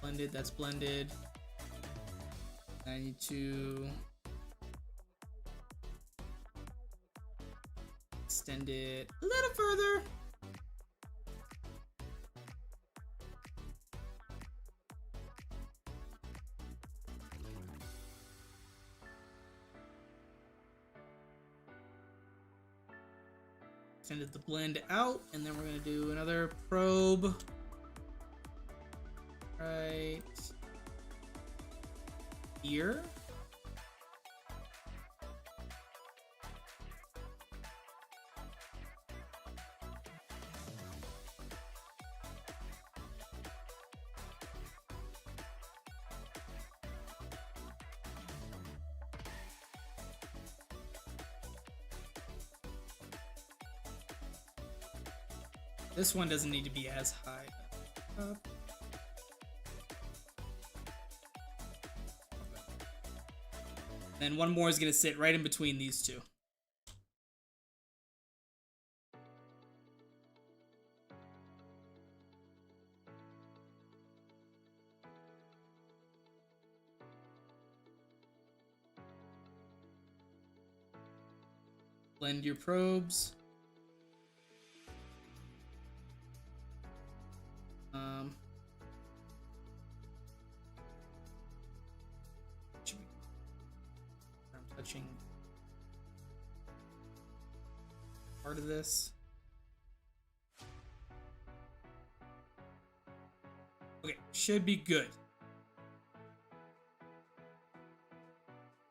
Blended, that's blended. I need to extend it a little further. Extended the blend out, and then we're gonna do another probe right here. This one doesn't need to be as high up. Then one more is gonna sit right in between these two. Blend your probes. I'm touching part of this. Okay, should be good.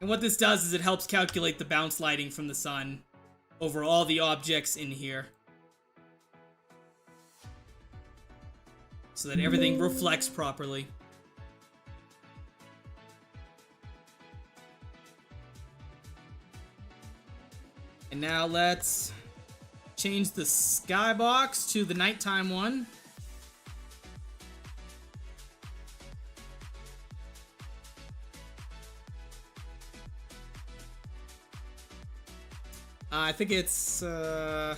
And what this does is it helps calculate the bounce lighting from the sun over all the objects in here, so that everything reflects properly. And now let's change the skybox to the nighttime one. I think it's I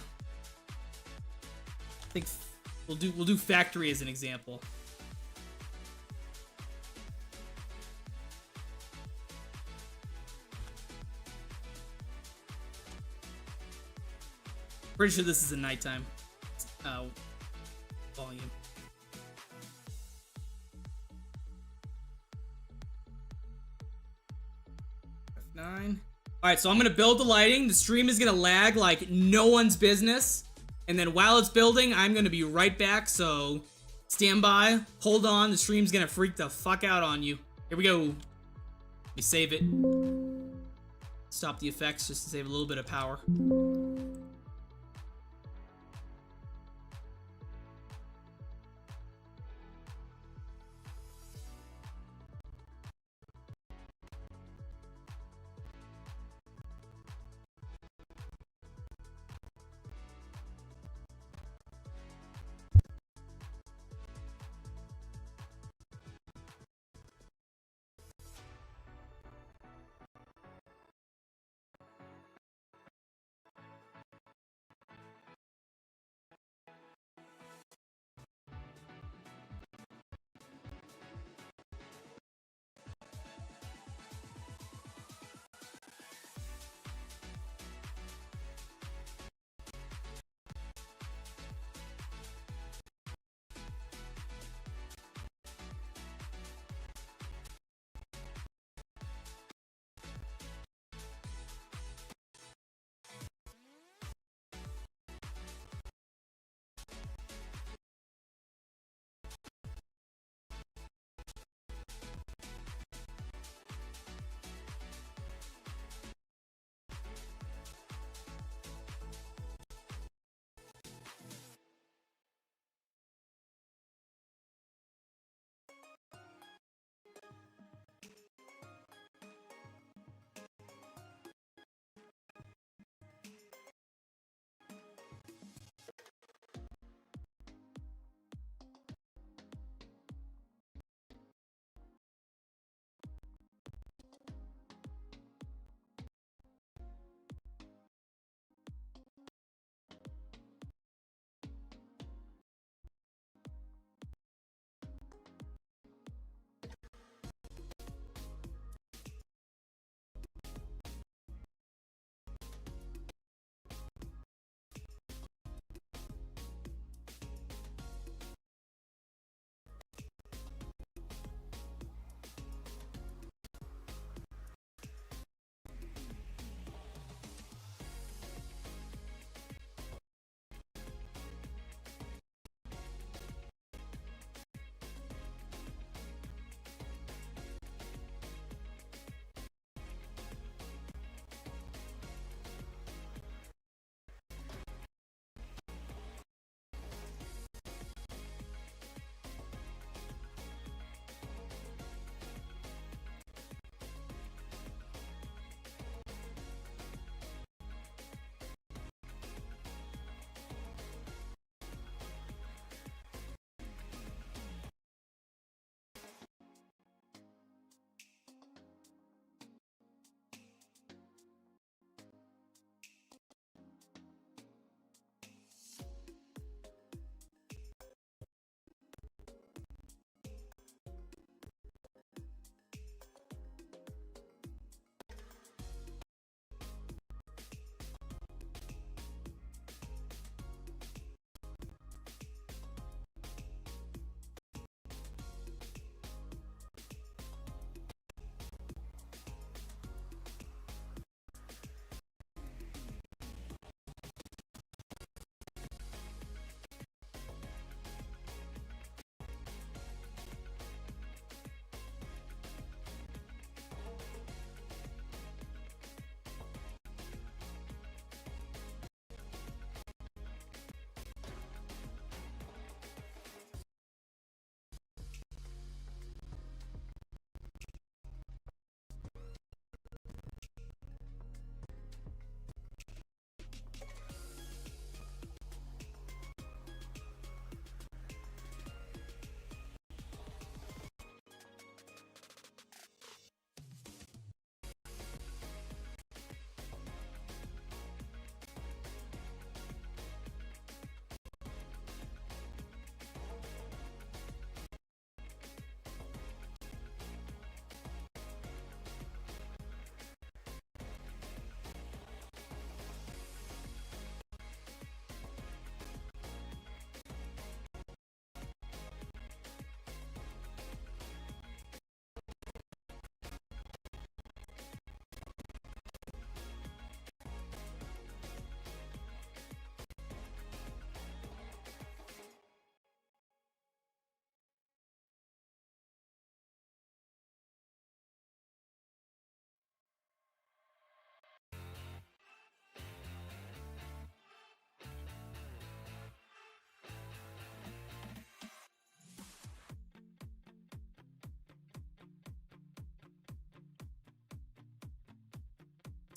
think we'll do factory as an example. Pretty sure this is a nighttime volume. F9. Alright, so I'm gonna build the lighting. The stream is gonna lag like no one's business. And then while it's building, I'm gonna be right back, so stand by, hold on, the stream's gonna freak the fuck out on you. Here we go. Let me save it. Stop the effects just to save a little bit of power.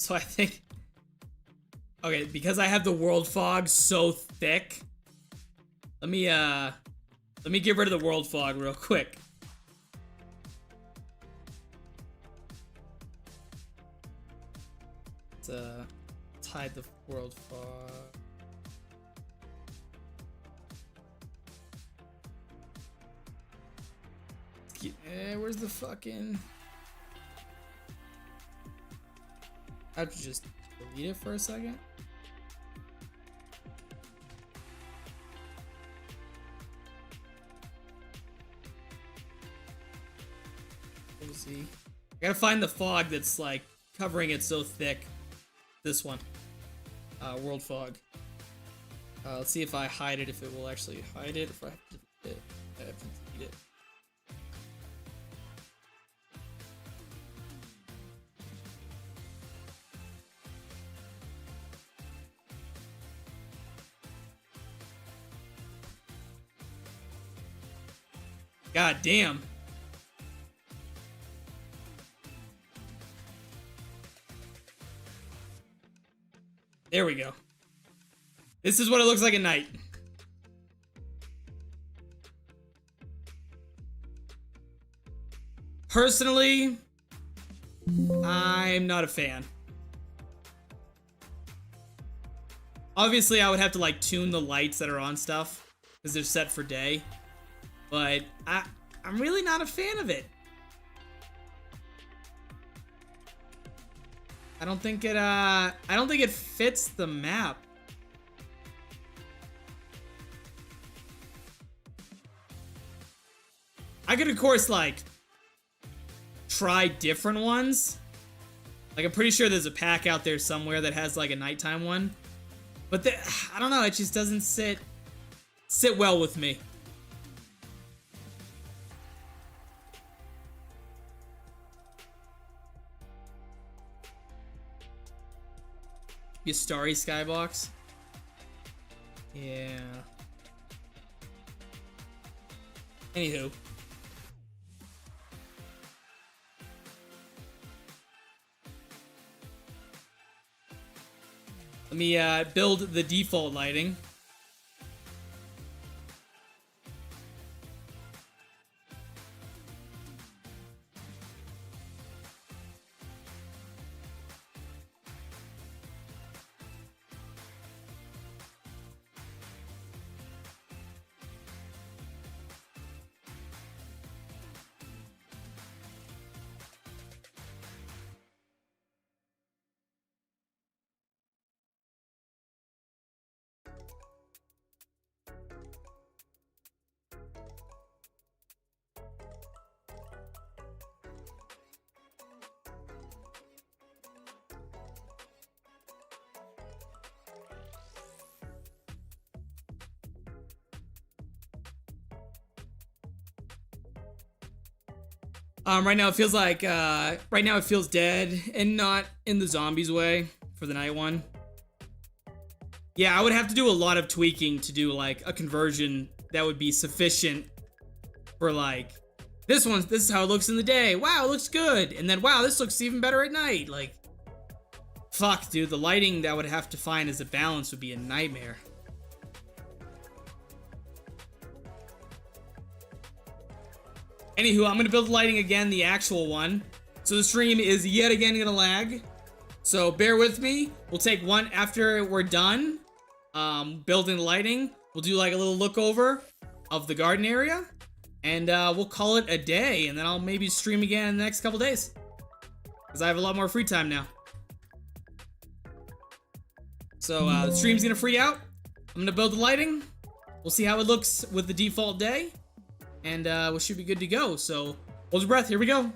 So I think... Okay, because I have the world fog so thick, let me get rid of the world fog real quick. Let's hide the world fog. Where's the fucking... I have to just delete it for a second. We'll see. I gotta find the fog that's like covering it so thick. This one. World fog. Let's see if I hide it, if it will actually hide it, if I have to delete it. I have to delete it. God damn. There we go. This is what it looks like at night. Personally, I'm not a fan. Obviously, I would have to like tune the lights that are on stuff because they're set for day. But I'm really not a fan of it. I don't think it fits the map. I could of course like try different ones. Like I'm pretty sure there's a pack out there somewhere that has like a nighttime one. But I don't know, it just doesn't sit well with me. Be a starry skybox. Yeah. Anywho. Let me build the default lighting. Right now it feels like, right now it feels dead and not in the zombies way for the night one. Yeah, I would have to do a lot of tweaking to do like a conversion that would be sufficient for like, this is how it looks in the day. Wow, it looks good. And then, wow, this looks even better at night. Like, fuck, dude, the lighting that I would have to find as a balance would be a nightmare. Anywho, I'm gonna build lighting again, the actual one. So the stream is yet again gonna lag. So bear with me. We'll take one after we're done building the lighting. We'll do like a little look over of the garden area. And we'll call it a day. And then I'll maybe stream again in the next couple days. Because I have a lot more free time now. So the stream's gonna free out. I'm gonna build the lighting. We'll see how it looks with the default day. And we should be good to go. So hold your breath. Here we go.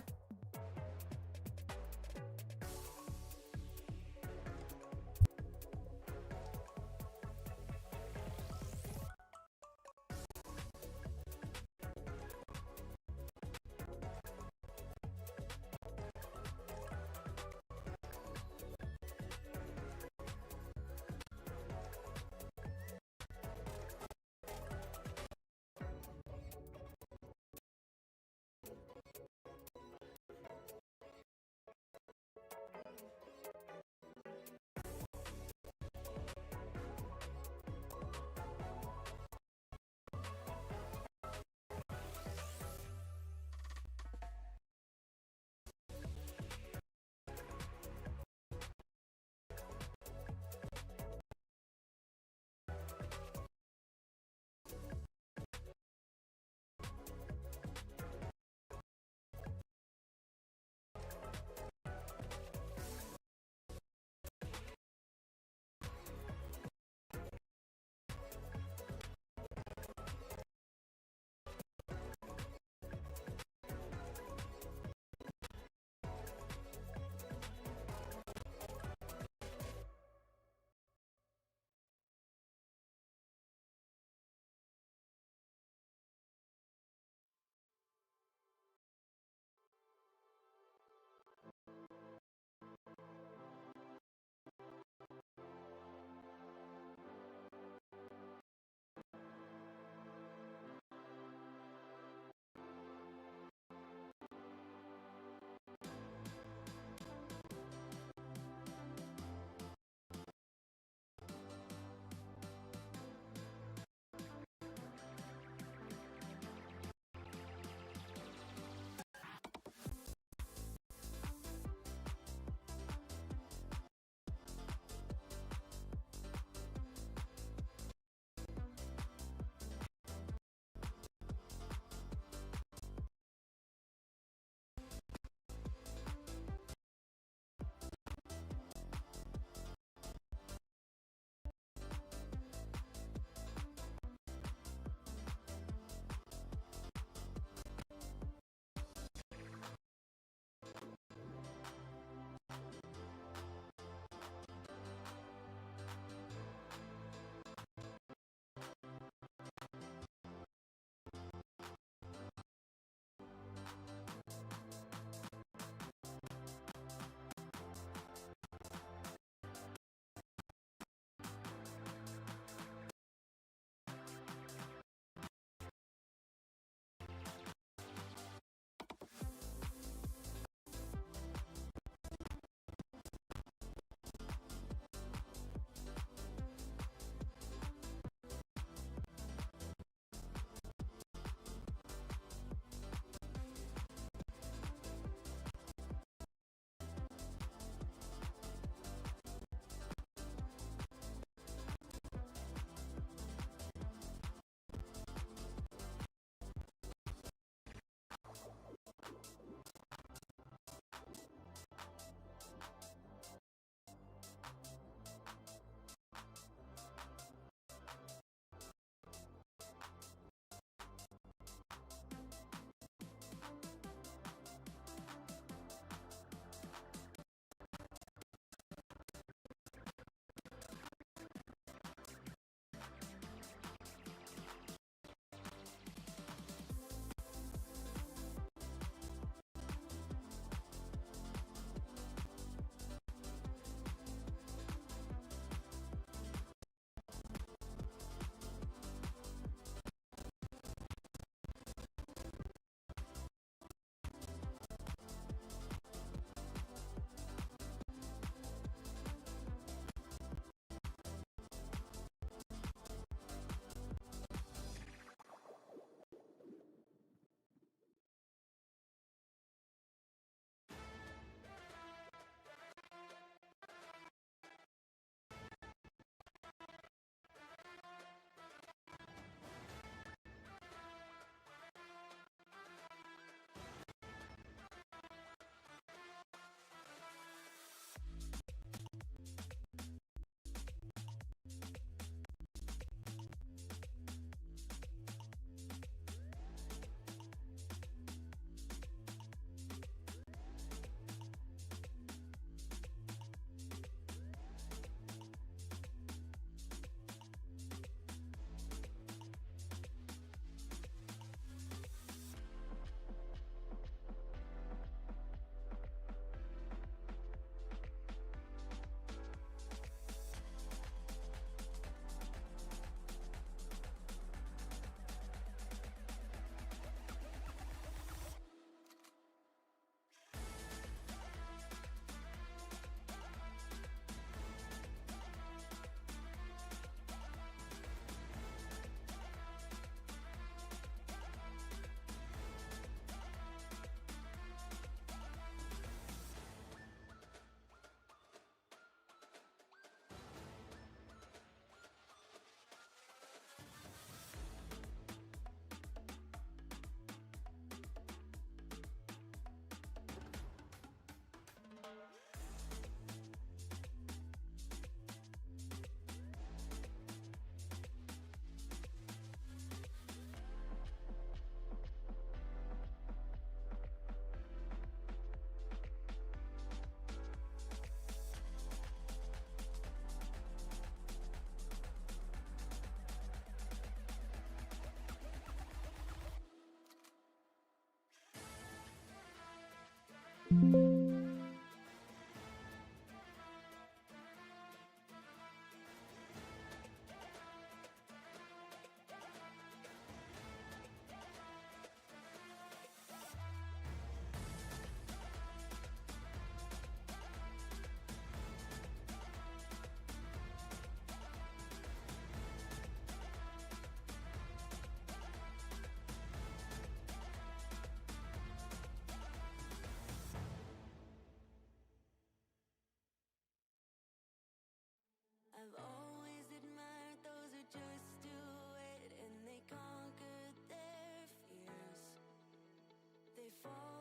fall.